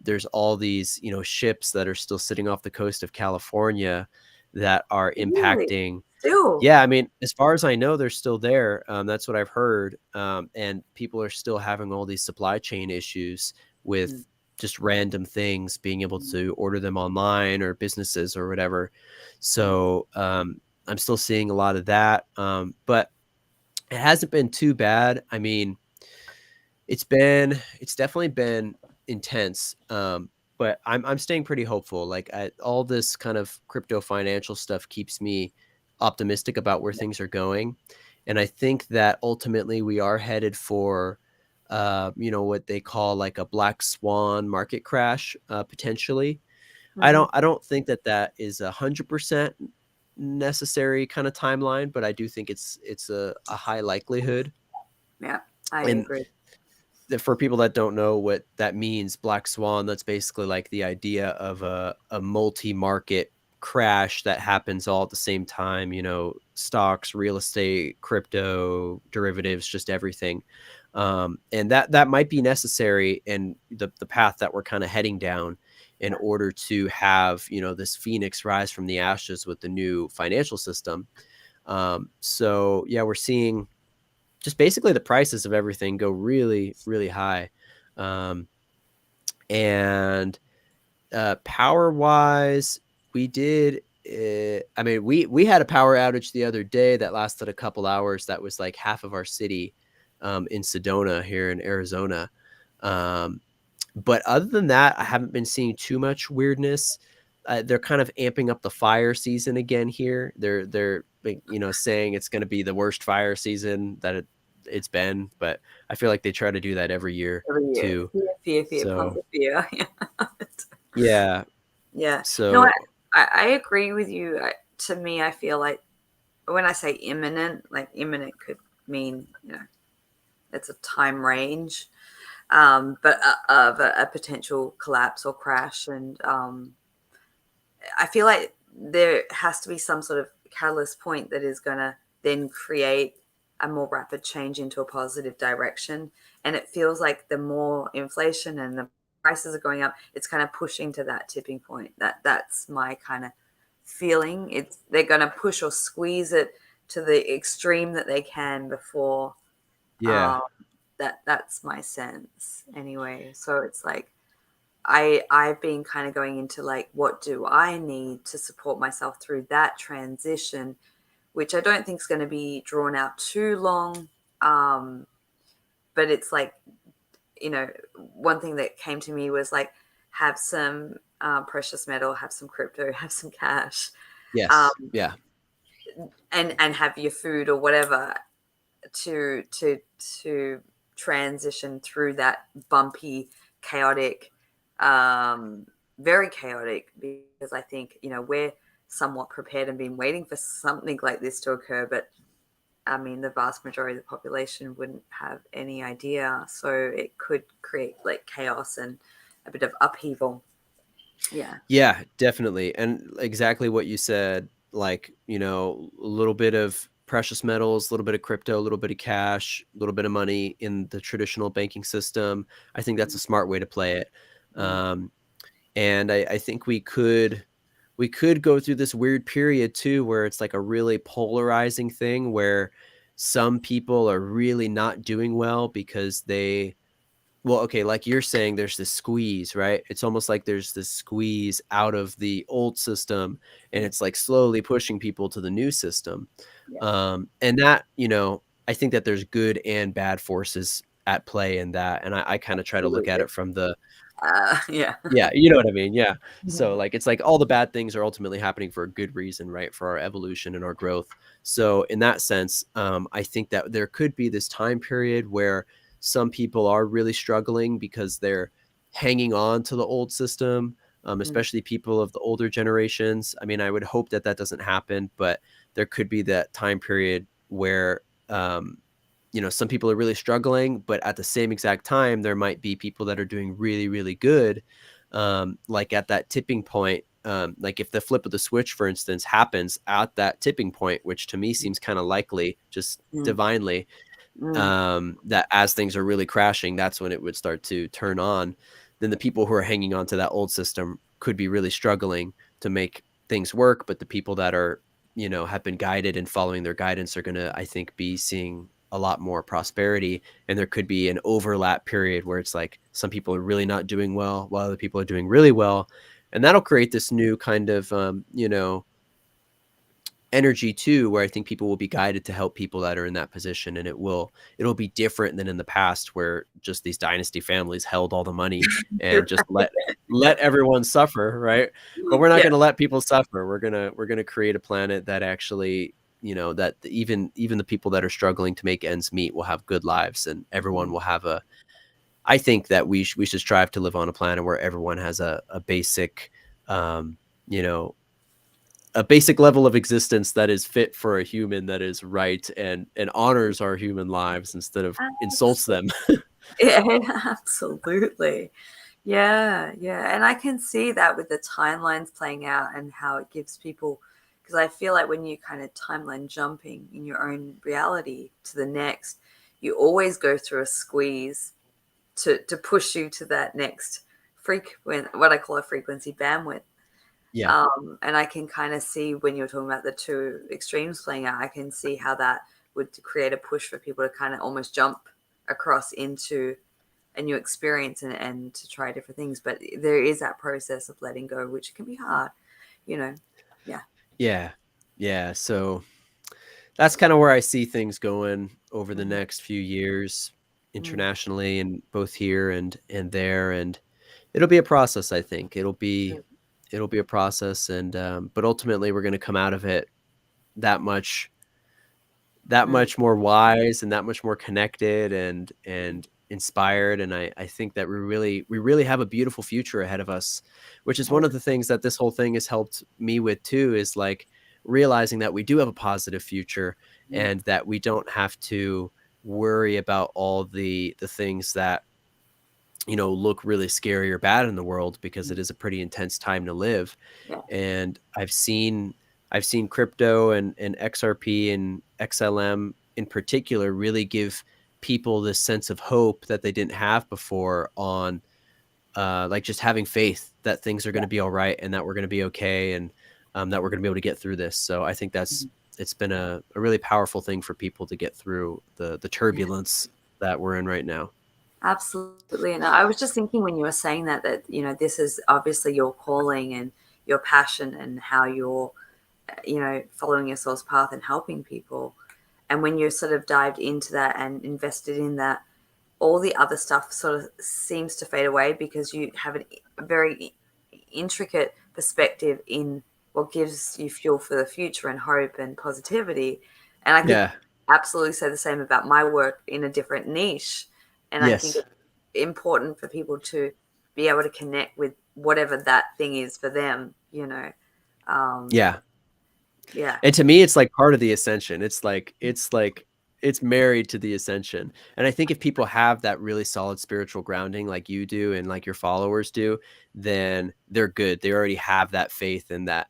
B: there's all these, ships that are still sitting off the coast of California that are
A: Really?
B: impacting.
A: Still?
B: Yeah, I mean, as far as I know, they're still there. That's what I've heard. And people are still having all these supply chain issues
A: Mm,
B: with just random things, being able
A: mm,
B: to order them online or businesses or whatever.
A: mm.
B: So I'm still seeing a lot of that. But it hasn't been too bad. I mean, it's definitely been intense. But I'm staying pretty hopeful. Like all this kind of crypto financial stuff keeps me optimistic about where
A: Yeah.
B: things are going. And I think that ultimately we are headed for what they call like a black swan market crash, potentially.
A: Mhm.
B: I don't think that that is 100% necessary kind of timeline, but I do think it's a high likelihood.
A: Yeah, I
B: And
A: agree.
B: for people that don't know what that means, black swan, that's basically like the idea of a multi-market crash that happens all at the same time, stocks, real estate, crypto, derivatives, just everything. And that might be necessary in the path that we're kind of heading down in order to have, this phoenix rise from the ashes with the new financial system. So yeah, we're seeing just basically the prices of everything go really, really high. Um, and power wise, we did. I mean, we had a power outage the other day that lasted a couple hours. That was like half of our city in Sedona here in Arizona. Um, but other than that, I haven't been seeing too much weirdness. They're kind of amping up the fire season again here. They're like, saying it's going to be the worst fire season that it's been, but I feel like they try to do that every year
A: Every year.
B: too.
A: Fear, fear, fear,
B: So
A: positive fear.
B: yeah,
A: Yeah. No,
B: so
A: I agree with you. To me, I feel like when I say imminent, like imminent could mean, it's a time range, but of a potential collapse or crash. And I feel like there has to be some sort of catalyst point that is going to then create a more rapid change into a positive direction. And it feels like the more inflation and the prices are going up, it's kind of pushing to that tipping point. That's my kind of feeling. It's they're going to push or squeeze it to the extreme that they can before.
B: yeah,
A: Um, that's my sense anyway. So it's like I've been kind of going into like what do I need to support myself through that transition, which I don't think is going to be drawn out too long. Um, but it's like, one thing that came to me was like have some precious metal, have some crypto, have some cash, um,
B: yes, yeah,
A: and have your food or whatever to to to transition through that bumpy, chaotic, very chaotic, because I think, we're somewhat prepared and been waiting for something like this to occur, but I mean, the vast majority of the population wouldn't have any idea. So it could create like chaos and a bit of upheaval. Yeah.
B: Yeah, definitely. And exactly what you said, like, a little bit of precious metals, a little bit of crypto, a little bit of cash, a little bit of money in the traditional banking system. I think that's
A: Mm,
B: a smart way to play it.
A: mm,
B: Um, and I think we could go through this weird period too, where it's like a really polarizing thing where some people are really not doing well because well, okay, like you're saying, there's this squeeze, right? It's almost like there's this squeeze out of the old system, and
A: mm,
B: it's like slowly pushing people to the new system.
A: yeah,
B: And that, I think that there's good and bad forces at play in that. And I kind of try to look at
A: absolutely.
B: it from the
A: Yeah.
B: yeah, you know what I mean, yeah. So,
A: Mhm,
B: like, it's like all the bad things are ultimately happening for a good reason, right? For our evolution and our growth. So, in that sense, I think that there could be this time period where some people are really struggling because they're hanging on to the old system,
A: mm,
B: especially people of the older generations. I mean, I would hope that that doesn't happen, but there could be that time period where, some people are really struggling, but at the same exact time, there might be people that are doing really, really good, like at that tipping point. Like if the flip of the switch, for instance, happens at that tipping point, which to me
A: mm,
B: seems kind of likely, just
A: mm,
B: divinely,
A: mm,
B: that as things are really crashing, that's when it would start to turn on. Then the people who are hanging on to that old system could be really struggling to make things work, but the people that are, have been guided and following their guidance are going to, I think, be seeing a lot more prosperity. And there could be an overlap period where it's like some people are really not doing well while other people are doing really well. And that'll create this new kind of, energy too, where I think people will be guided to help people that are in that position, and it'll be different than in the past where just these dynasty families held all the money and just let everyone suffer, right? But we're not
A: yeah.
B: going to let people suffer. We're going to create a planet that actually, that even the people that are struggling to make ends meet will have good lives, and everyone
A: Mm,
B: will have a I think that we should strive to live on a planet where everyone has a basic um you know a basic level of existence that is fit for a human, that is right and honors our human lives instead of insults
A: abso-
B: them.
A: yeah, absolutely. Yeah, yeah. And I can see that with the timelines playing out and how it gives people, because I feel like when you kind of timeline jumping in your own reality to the next, you always go through a squeeze to push you to that next what I call a frequency bandwidth.
B: Yeah.
A: And I can kind of see when you're talking about the two extremes playing out, I can see how that would create a push for people to kind of almost jump across into a new experience and to try different things. But there is that process of letting go, which can be hard, you know. Yeah.
B: Yeah. Yeah. So that's kind of where I see things going over the
A: Mhm.
B: next few years
A: Mm.
B: internationally, and both here and there. And it'll be a process, I think. It'll be a process, and but ultimately we're going to come out of it that much that
A: Mm.
B: much more wise and that much more connected and inspired. And I think that we really have a beautiful future ahead of us, which is one of the things that this whole thing has helped me with too, is like realizing that we do have a positive future,
A: Mm.
B: and that we don't have to worry about all the things that look really scary or bad in the world, because
A: Mm.
B: it is a pretty intense time to live.
A: Yeah.
B: And I've seen crypto and XRP and XLM in particular really give people this sense of hope that they didn't have before, on like just having faith that things are going
A: Yeah.
B: to be all right, and that we're going to be okay, and that we're going to be able to get through this. So I think
A: Mhm.
B: it's been a really powerful thing for people to get through the
A: Yeah.
B: turbulence that we're in right now.
A: Absolutely. And I was just thinking when you were saying that, this is obviously your calling and your passion and how you're, following your soul's path and helping people. And when you sort of dived into that and invested in that, all the other stuff sort of seems to fade away because you have a very intricate perspective in what gives you fuel for the future and hope and positivity. And I could
B: Yeah.
A: absolutely say the same about my work in a different niche. And I think
B: Yes.
A: it's important for people to be able to connect with whatever that thing is for them, you know. Um,
B: Yeah.
A: yeah.
B: And to me, it's like part of the ascension. It's married to the ascension. And I think if people have that really solid spiritual grounding like you do and like your followers do, then they're good. They already have that faith in that.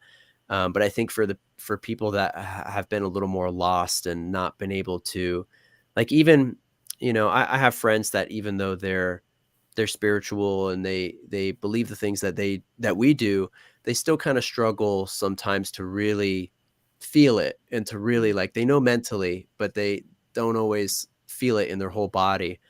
B: But I think for people that have been a little more lost and not been able to, like, even, I have friends that even though they're spiritual and they believe the things that we do, they still kind of struggle sometimes to really feel it and to really, like, they know mentally, but they don't always feel it in their whole body.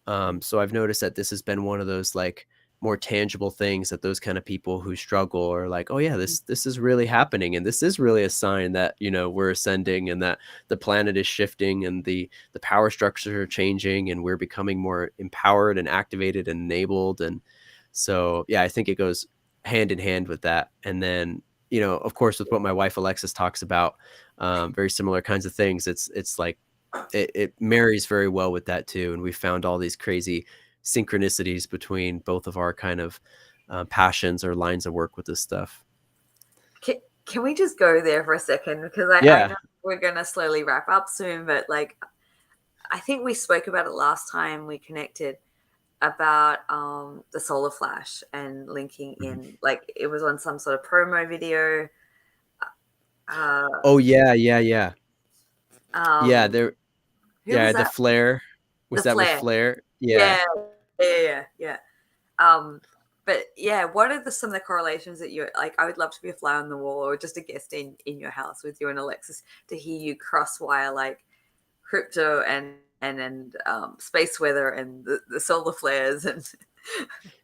B: So I've noticed that this has been one of those, like, more tangible things that those kind of people who struggle are like, oh yeah, this is really happening, and this is really a sign that, we're ascending and that the planet is shifting and the power structures are changing and we're becoming more empowered and activated and enabled. And so yeah, I think it goes hand in hand with that. And then, of course, with what my wife Alexis talks about, very similar kinds of things. It's like it marries very well with that too. And we found all these crazy synchronicities between both of our kind of passions or lines of work with this stuff.
A: Can we just go there for a second? Because I
B: Yeah.
A: know we're going to slowly wrap up soon, but like, I think we spoke about it last time we connected about the solar flash and linking
B: Mhm.
A: in. Like, it was on some sort of promo video. Uh,
B: Oh yeah, yeah, yeah. Yeah,
A: um,
B: there
A: who
B: yeah,
A: was
B: the
A: that?
B: flare. Was
A: The
B: that with
A: flare.
B: Flare? Yeah.
A: Yeah, yeah. Um, but yeah, what are some of the correlations that you like? I would love to be a fly on the wall or just a guest in your house with you and Alexis to hear you cross wire like crypto and space weather and the solar flares and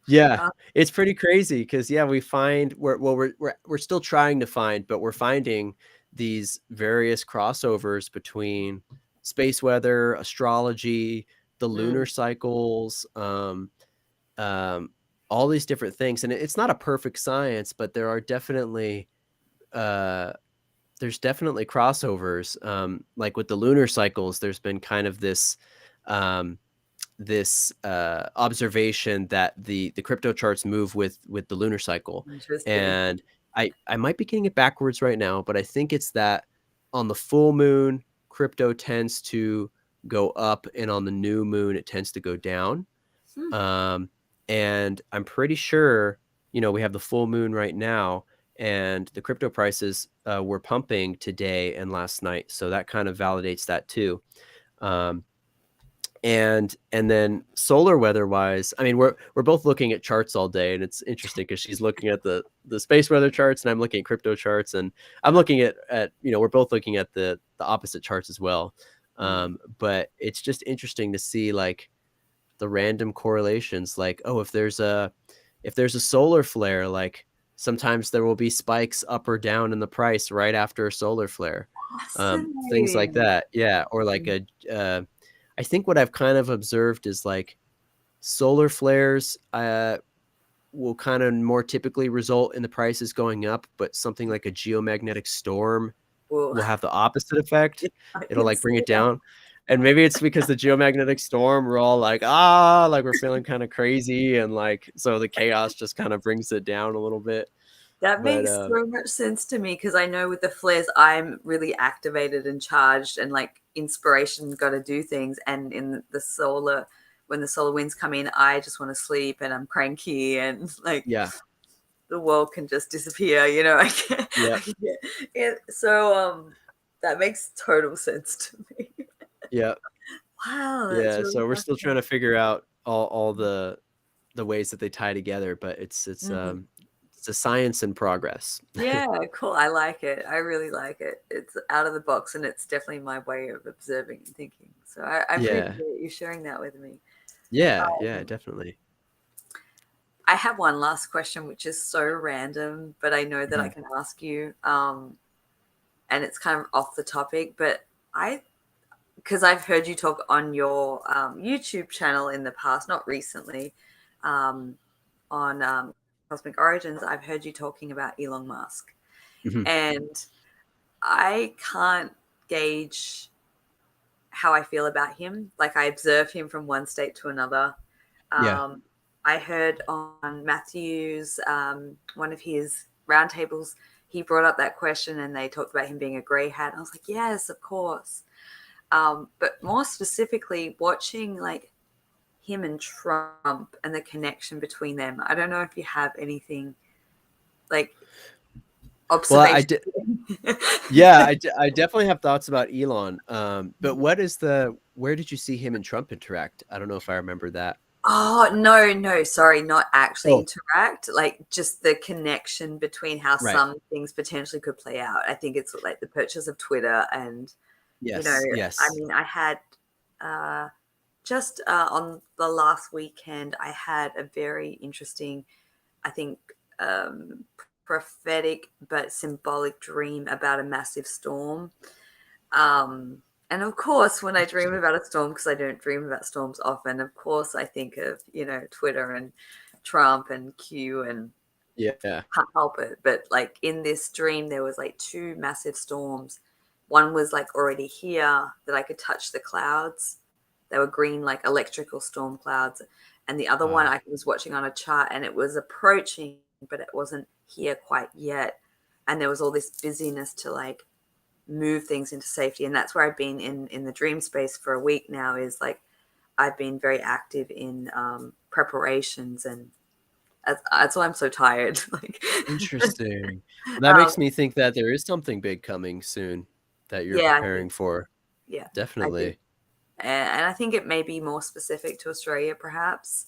B: Yeah.
A: uh,
B: It's pretty crazy because yeah, we find we're still trying to find, but we're finding these various crossovers between space weather, astrology, the lunar
A: mm,
B: cycles, um, all these different things. And it's not a perfect science, but there are definitely uh there's definitely crossovers. Like with the lunar cycles, there's been kind of um this observation that the crypto charts move with the lunar cycle.
A: interesting.
B: And I might be getting it backwards right now, but I think it's that on the full moon crypto tends to go up and on the new moon it tends to go down.
A: Hmm.
B: um, and I'm pretty sure, we have the full moon right now, and the crypto prices were pumping today and last night, so that kind of validates that too. Um, and then solar weather wise, I mean, we're both looking at charts all day, and it's interesting because she's looking at the space weather charts, and I'm looking at crypto charts, and I'm looking at we're both looking at the opposite charts as well.
A: Mm.
B: But it's just interesting to see, like, the random correlations, like, oh, if there's a solar flare, like, sometimes there will be spikes up or down in the price right after a solar flare. Things like
A: Fascinating.
B: that. Yeah. Or like I think what I've kind of observed is, like, solar flares will kind of more typically result in the prices going up, but something like a geomagnetic storm
A: Well,
B: will have the opposite effect.
A: I
B: It'll,
A: can
B: like, bring
A: see
B: it
A: that.
B: down. And maybe it's because the geomagnetic storm, we're all like, ah, like, we're feeling kind of crazy. And, like, so the chaos just kind of brings it down a little bit.
A: That
B: But,
A: makes so much sense to me because I know with the flares, I'm really activated and charged and like inspiration, got to do things. And in the solar, when the solar winds come in, I just want to sleep and I'm cranky and like
B: yeah,
A: the world can just disappear, you know. I can't,
B: yeah,
A: I can't. So that makes total sense to me.
B: yeah,
A: Wow, that's
B: yeah.
A: really
B: So we're still trying
A: fascinating.
B: to figure out all the ways that they tie together, but
A: Mm.
B: it's a science in progress.
A: Yeah, cool. I like it. I really like it. It's out of the box and it's definitely my way of observing and thinking. So I appreciate
B: Yeah,
A: you sharing that with me.
B: yeah, yeah,
A: Um,
B: definitely.
A: I have one last question, which is so random, but I know that I
B: Mhm,
A: can ask you. And it's kind of off the topic, but I, because I've heard you talk on your YouTube channel in the past, not recently, um, on Cosmic Origins, I've heard you talking about Elon Musk.
B: mhm.
A: And I can't gauge how I feel about him. Like I observe him from one state to another.
B: Yeah.
A: I heard on Matthew's one of his roundtables, he brought up that question and they talked about him being a grey hat. And I was like, yes, of course. But more specifically, watching like him and Trump and the connection between them. I don't know if you have anything like
B: Well,
A: observation.
B: yeah, I definitely have thoughts about Elon. But where did you see him and Trump interact? I don't know if I remember that.
A: Oh, no, sorry, not actually
B: Oh,
A: interact, like just the connection between how
B: right.
A: some things potentially could play out. I think it's like the purchase of Twitter and,
B: Yes,
A: I
B: yes.
A: mean, I had just on the last weekend, I had a very interesting, I think, prophetic but symbolic dream about a massive storm. And of course, when I dream
B: Interesting.
A: about a storm, because I don't dream about storms often, of course, I think of, Twitter and Trump and Q and
B: Yeah.
A: can't help it. But like in this dream, there was like two massive storms. One was like already here that I could touch the clouds. They were green, like electrical storm clouds. And the other one
B: Wow.
A: I was watching on a chart and it was approaching, but it wasn't here quite yet. And there was all this busyness to like move things into safety. And that's where I've been in the dream space for a week now, is like I've been very active in preparations, and that's why I'm so tired. Like,
B: Interesting. Well, that
A: um,
B: makes me think that there is something big coming soon that you're
A: yeah, I
B: preparing
A: think,
B: for.
A: yeah, I think,
B: Definitely.
A: and I think it may be more specific to Australia, perhaps.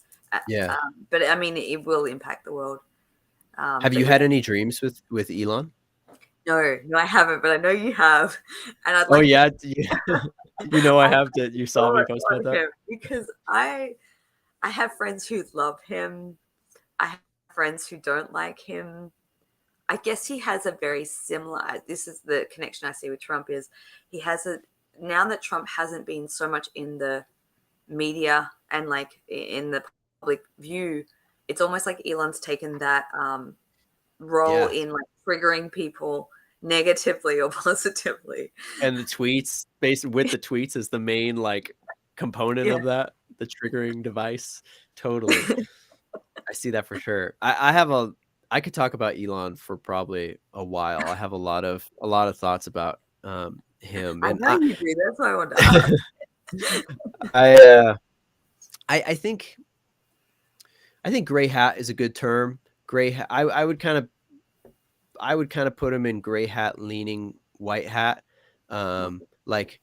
B: Yeah.
A: But I mean, it will impact the world.
B: Have
A: But
B: you
A: yeah,
B: had any dreams with Elon?
A: no, I haven't, but I know you have, and I'd
B: Oh
A: like to.
B: yeah, you know I
A: I
B: have that you saw
A: saw
B: me
A: it
B: post
A: on
B: about that?
A: him because I have friends who love him. I have friends who don't like him. I guess he has a very similar. This is the connection I see with Trump, is he has a, now that Trump hasn't been so much in the media and like in the public view, it's almost like Elon's taken that role
B: Yeah.
A: in like triggering people negatively or positively.
B: And the tweets, based with the tweets is the main like component
A: Yeah.
B: of that, the triggering device. Totally. I see that for sure. I could talk about Elon for probably a while. I have a lot of thoughts about him,
A: I
B: and
A: know you do. That's why I wanted to ask.
B: I uh I think gray hat is a good term. Gray hat. I would kind of put him in gray hat leaning white hat. Like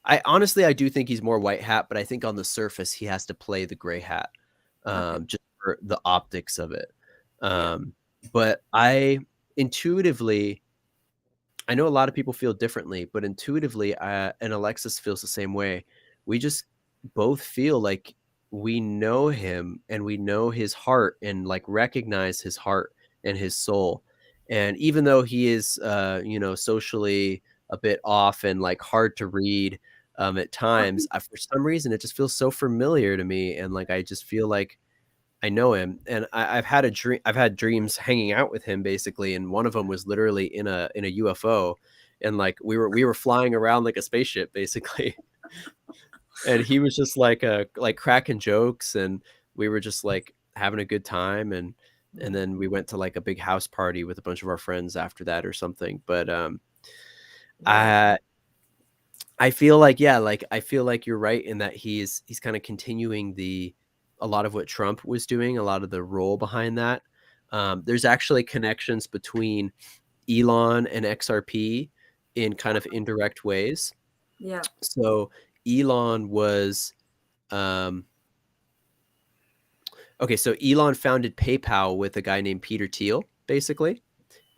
B: I honestly I do think he's more white hat, but I think on the surface he has to play the gray hat,
A: Okay.
B: just for the optics of it.
A: Yeah.
B: Um, but I intuitively, I know a lot of people feel differently, but intuitively, and Alexis feels the same way. We just both feel like we know him and we know his heart and like recognize his heart and his soul. And even though he is, socially a bit off and like hard to read at times, for some reason, it just feels so familiar to me. And like, I just feel like I know him, and I've had a dream. I've had dreams hanging out with him basically, and one of them was literally in a UFO, and like we were flying around like a spaceship basically, and he was just like cracking jokes, and we were just like having a good time, and then we went to like a big house party with a bunch of our friends after that or something. But
A: Yeah.
B: I I feel like, yeah, like I feel like you're right in that he's kind of continuing a lot of what Trump was doing, a lot of the role behind that. There's actually connections between Elon and XRP in kind of indirect ways.
A: Yeah.
B: So Elon was um, okay. So Elon founded PayPal with a guy named Peter Thiel, basically,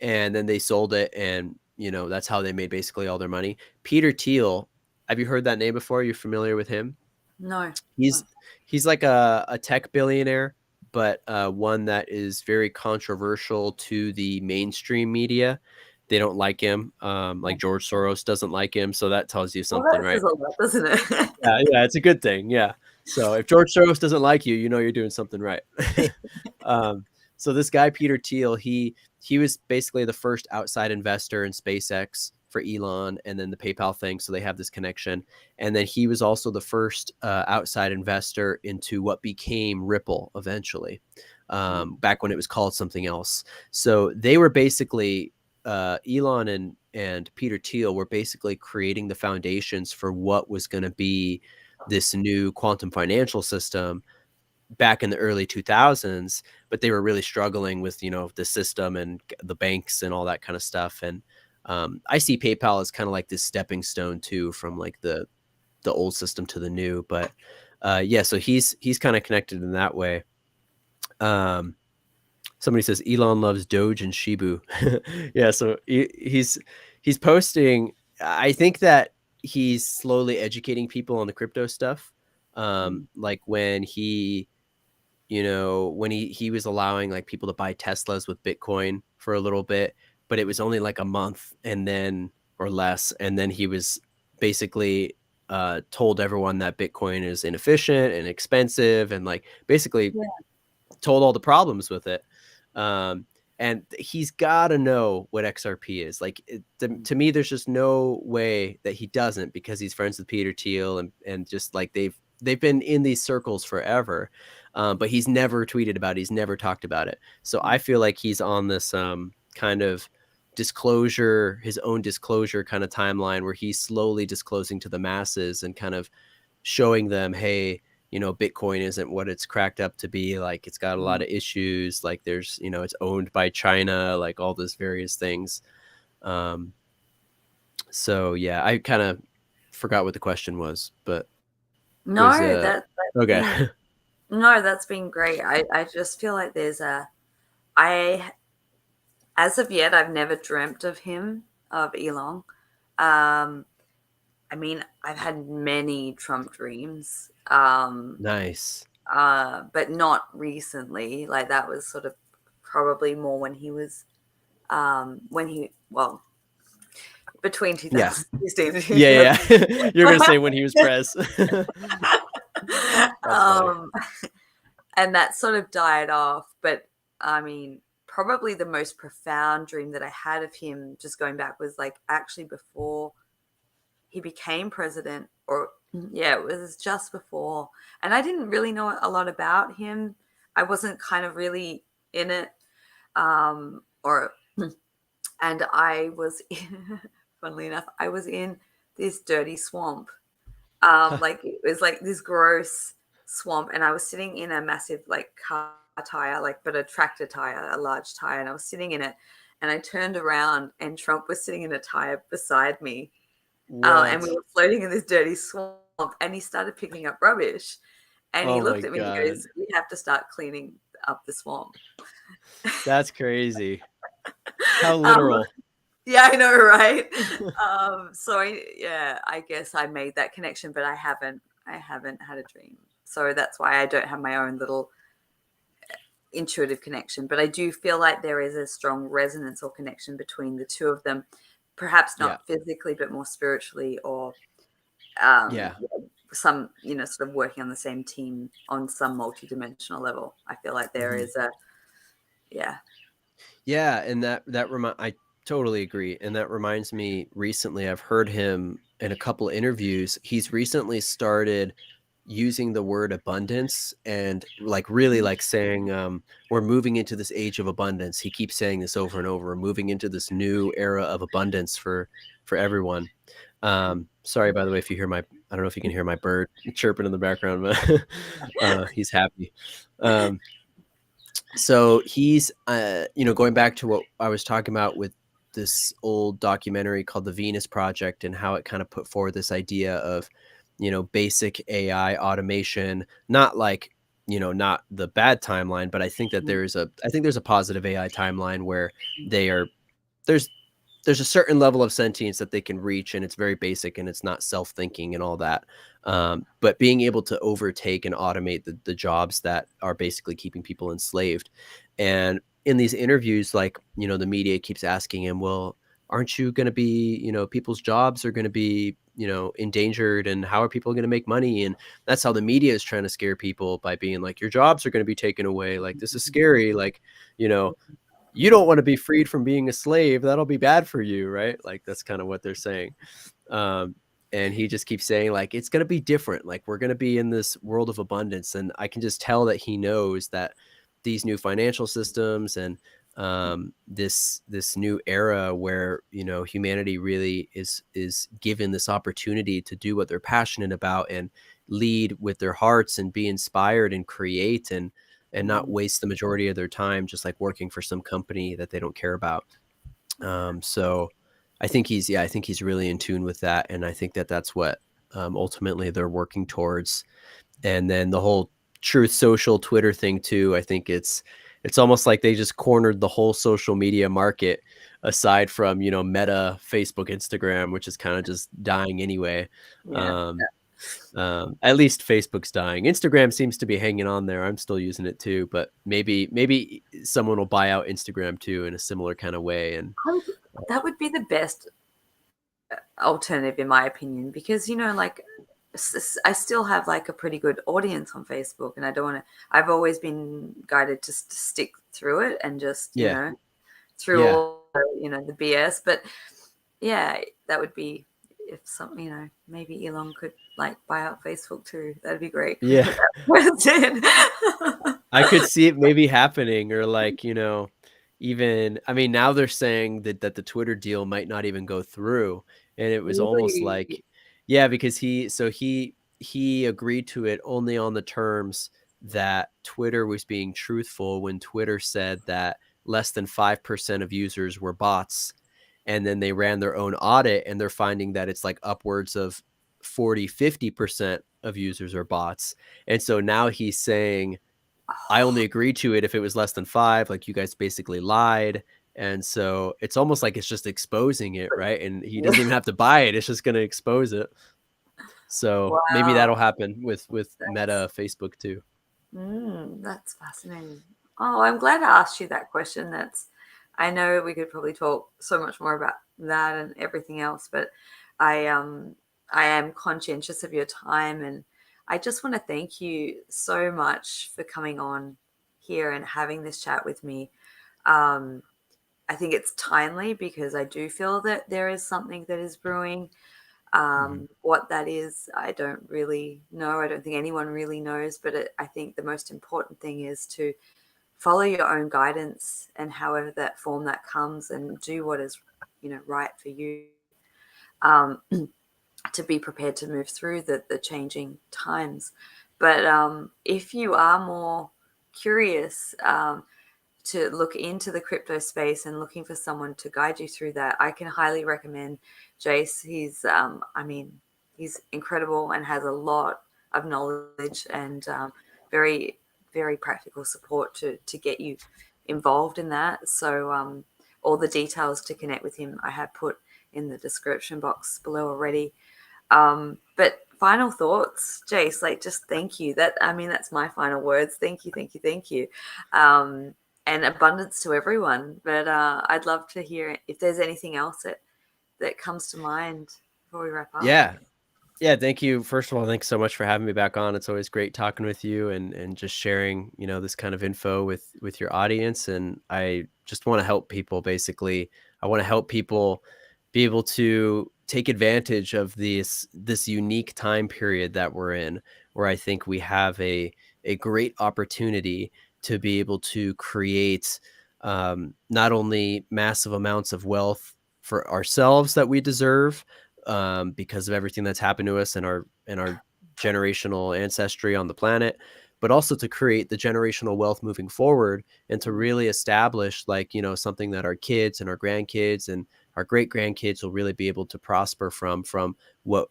B: and then they sold it, and that's how they made basically all their money. Peter Thiel, have you heard that name before? You're familiar with him?
A: No.
B: He's
A: No.
B: he's like a tech billionaire, but one that is very controversial to the mainstream media. They don't like him. Like George Soros doesn't like him, so that tells you
A: Well,
B: something,
A: that says
B: right?
A: a lot, doesn't
B: Yeah, yeah, it's a good thing. Yeah. So if George Soros doesn't like you, you know you're doing something right.
A: it?
B: um, so this guy Peter Thiel, he was basically the first outside investor in SpaceX for Elon, and then the PayPal thing. So they have this connection. And then he was also the first outside investor into what became Ripple eventually, back when it was called something else. So they were basically, Elon and Peter Thiel were basically creating the foundations for what was going to be this new quantum financial system back in the early 2000s, but they were really struggling with, the system and the banks and all that kind of stuff. And I see PayPal as kind of like this stepping stone too, from like the old system to the new. But yeah, so he's kind of connected in that way. Somebody says Elon loves Doge and Shibu. Yeah, so he's posting. I think that he's slowly educating people on the crypto stuff. Like when he was allowing like people to buy Teslas with Bitcoin for a little bit, but it was only like a month and then, or less. And then he was basically told everyone that Bitcoin is inefficient and expensive, and like basically told all the problems with it. And he's got to know what XRP is. Like, to me, there's just no way that he doesn't, because he's friends with Peter Thiel, and just like they've been in these circles forever. But he's never tweeted about it. He's never talked about it. So I feel like he's on this kind of disclosure, his own disclosure kind of timeline, where he's slowly disclosing to the masses and kind of showing them, hey, Bitcoin isn't what it's cracked up to be. Like, it's got a lot of issues. Like, there's, it's owned by China, like all those various things. So yeah, I kind of forgot what the question was, but
A: No,
B: was,
A: that's
B: okay.
A: no, that's been great. I just feel like as of yet, I've never dreamt of Elon. I mean, I've had many Trump dreams.
B: Nice.
A: But not recently. Like, that was sort of probably more when he was, between 2016 and 2000.
B: Yeah. You're going to say when he was press.
A: And that sort of died off. But I mean, probably the most profound dream that I had of him, just going back, was like actually before he became president, or it was just before. And I didn't really know a lot about him. I wasn't kind of really in it. And I was, funnily enough, I was in this dirty swamp. Like, it was like this gross swamp, and I was sitting in a massive like car tire, like, but a tractor tire, a large tire, and I was sitting in it, and I turned around and Trump was sitting in a tire beside me. And we were floating in this dirty swamp, and he started picking up rubbish, and he looked at me and he goes, "We have to start cleaning up the swamp."
B: That's crazy. How literal.
A: Yeah, I know, right? So I guess I made that connection, but I haven't had a dream. So that's why I don't have my own little intuitive connection. But I do feel like there is a strong resonance or connection between the two of them. Perhaps not physically, but more spiritually, or some, sort of working on the same team on some multidimensional level. I feel like there is a,
B: and I totally agree. And that reminds me, recently I've heard him in a couple of interviews. He's recently started using the word abundance, and like really like saying, we're moving into this age of abundance. He keeps saying this over and over. We're moving into this new era of abundance for everyone. Sorry, by the way, if you hear I don't know if you can hear my bird chirping in the background, but he's happy. So he's, going back to what I was talking about with this old documentary called The Venus Project, and how it kind of put forward this idea of, basic AI automation, not like, not the bad timeline, but I think that there's a positive AI timeline where there's a certain level of sentience that they can reach, and it's very basic and it's not self-thinking and all that. But being able to overtake and automate the jobs that are basically keeping people enslaved. And in these interviews, like, the media keeps asking him, well, aren't you going to be, people's jobs are going to be, endangered, and how are people going to make money? And that's how the media is trying to scare people, by being like, your jobs are going to be taken away. Like, this is scary. Like, you don't want to be freed from being a slave. That'll be bad for you, right? Like that's kind of what they're saying. Um, and he just keeps saying like it's going to be different. Like we're going to be in this world of abundance, and I can just tell that he knows that these new financial systems and this new era where humanity really is given this opportunity to do what they're passionate about and lead with their hearts and be inspired and create and not waste the majority of their time just like working for some company that they don't care about. So I think he's really in tune with that, and I think that that's what ultimately they're working towards. And then the whole Truth Social Twitter thing too, I think it's almost like they just cornered the whole social media market, aside from Meta, Facebook, Instagram, which is kind of just dying anyway.
A: Yeah.
B: At least Facebook's dying. Instagram seems to be hanging on there. I'm still using it too, but maybe someone will buy out Instagram too in a similar kind of way. And
A: That would be the best alternative in my opinion, because like I still have like a pretty good audience on Facebook, and I don't want to. I've always been guided to stick through it and just
B: yeah,
A: through
B: yeah,
A: all the BS. But yeah, that would be if some maybe Elon could like buy out Facebook too. That'd be great.
B: yeah. I could see it maybe happening, or like, even, I mean, now they're saying that the Twitter deal might not even go through. And it was almost
A: Really?
B: like, yeah, because he agreed to it only on the terms that Twitter was being truthful when Twitter said that less than 5% of users were bots. And then they ran their own audit, and they're finding that it's like upwards of 40-50% of users are bots. And so now he's saying, I only agreed to it if it was less than 5, like you guys basically lied. And so it's almost like it's just exposing it, right? And he doesn't even have to buy it. It's just going to expose it. So maybe
A: Wow.
B: that'll happen with Meta, Facebook too.
A: That's fascinating. Oh, I'm glad I asked you that question. I know we could probably talk so much more about that and everything else, but I am conscientious of your time, and I just want to thank you so much for coming on here and having this chat with me. Um, I think it's timely because I do feel that there is something that is brewing.
B: Mhm.
A: What that is, I don't really know. I don't think anyone really knows, but I think the most important thing is to follow your own guidance and however that form that comes, and do what is right for you, um, to be prepared to move through the changing times. But if you are more curious, to look into the crypto space and looking for someone to guide you through that, I can highly recommend Jayse. He's incredible and has a lot of knowledge and very, very practical support to get you involved in that. So all the details to connect with him I have put in the description box below already. But final thoughts, Jayse, like just thank you. That's my final words. Thank you, thank you, thank you. And abundance to everyone. But I'd love to hear if there's anything else that comes to mind before we wrap up.
B: Yeah. Yeah, thank you. First of all, thanks so much for having me back on. It's always great talking with you and just sharing, this kind of info with your audience. And I just want to help people basically. I want to help people be able to take advantage of this unique time period that we're in, where I think we have a great opportunity to be able to create not only massive amounts of wealth for ourselves that we deserve, because of everything that's happened to us and our generational ancestry on the planet, but also to create the generational wealth moving forward and to really establish like, something that our kids and our grandkids and our great grandkids will really be able to prosper from what,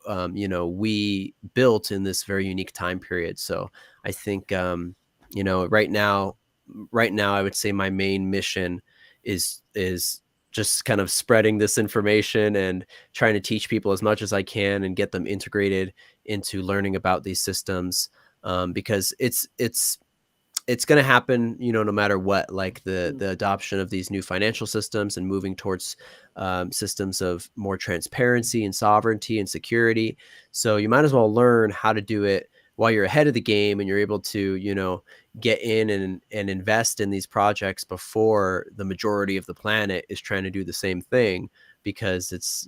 B: we built in this very unique time period. So I think, right now, I would say my main mission is just kind of spreading this information and trying to teach people as much as I can and get them integrated into learning about these systems, because it's going to happen, no matter what, like the adoption of these new financial systems and moving towards systems of more transparency and sovereignty and security. So you might as well learn how to do it while you're ahead of the game and you're able to, get in and invest in these projects before the majority of the planet is trying to do the same thing, because it's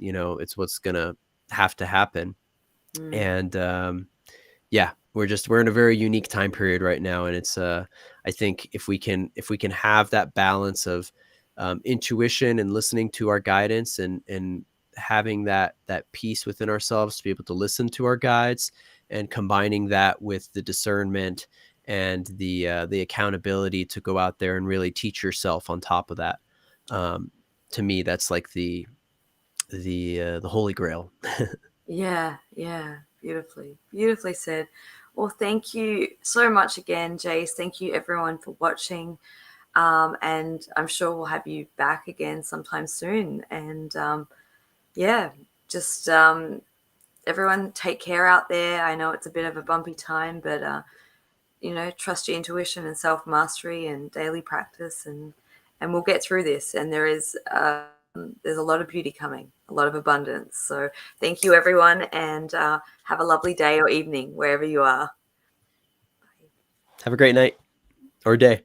B: what's gonna have to happen. And yeah, we're in a very unique time period right now, and it's I think if we can have that balance of intuition and listening to our guidance, and having that peace within ourselves to be able to listen to our guides, and combining that with the discernment and the accountability to go out there and really teach yourself on top of that. To me, that's like the holy grail.
A: Yeah, yeah, beautifully said. Well, thank you so much again, Jayse. Thank you everyone for watching. And I'm sure we'll have you back again sometime soon. And yeah, just everyone take care out there. I know it's a bit of a bumpy time, but trust your intuition and self-mastery and daily practice, and we'll get through this. And there's a lot of beauty coming, a lot of abundance. So thank you, everyone, and have a lovely day or evening wherever you are.
B: Have a great night or day.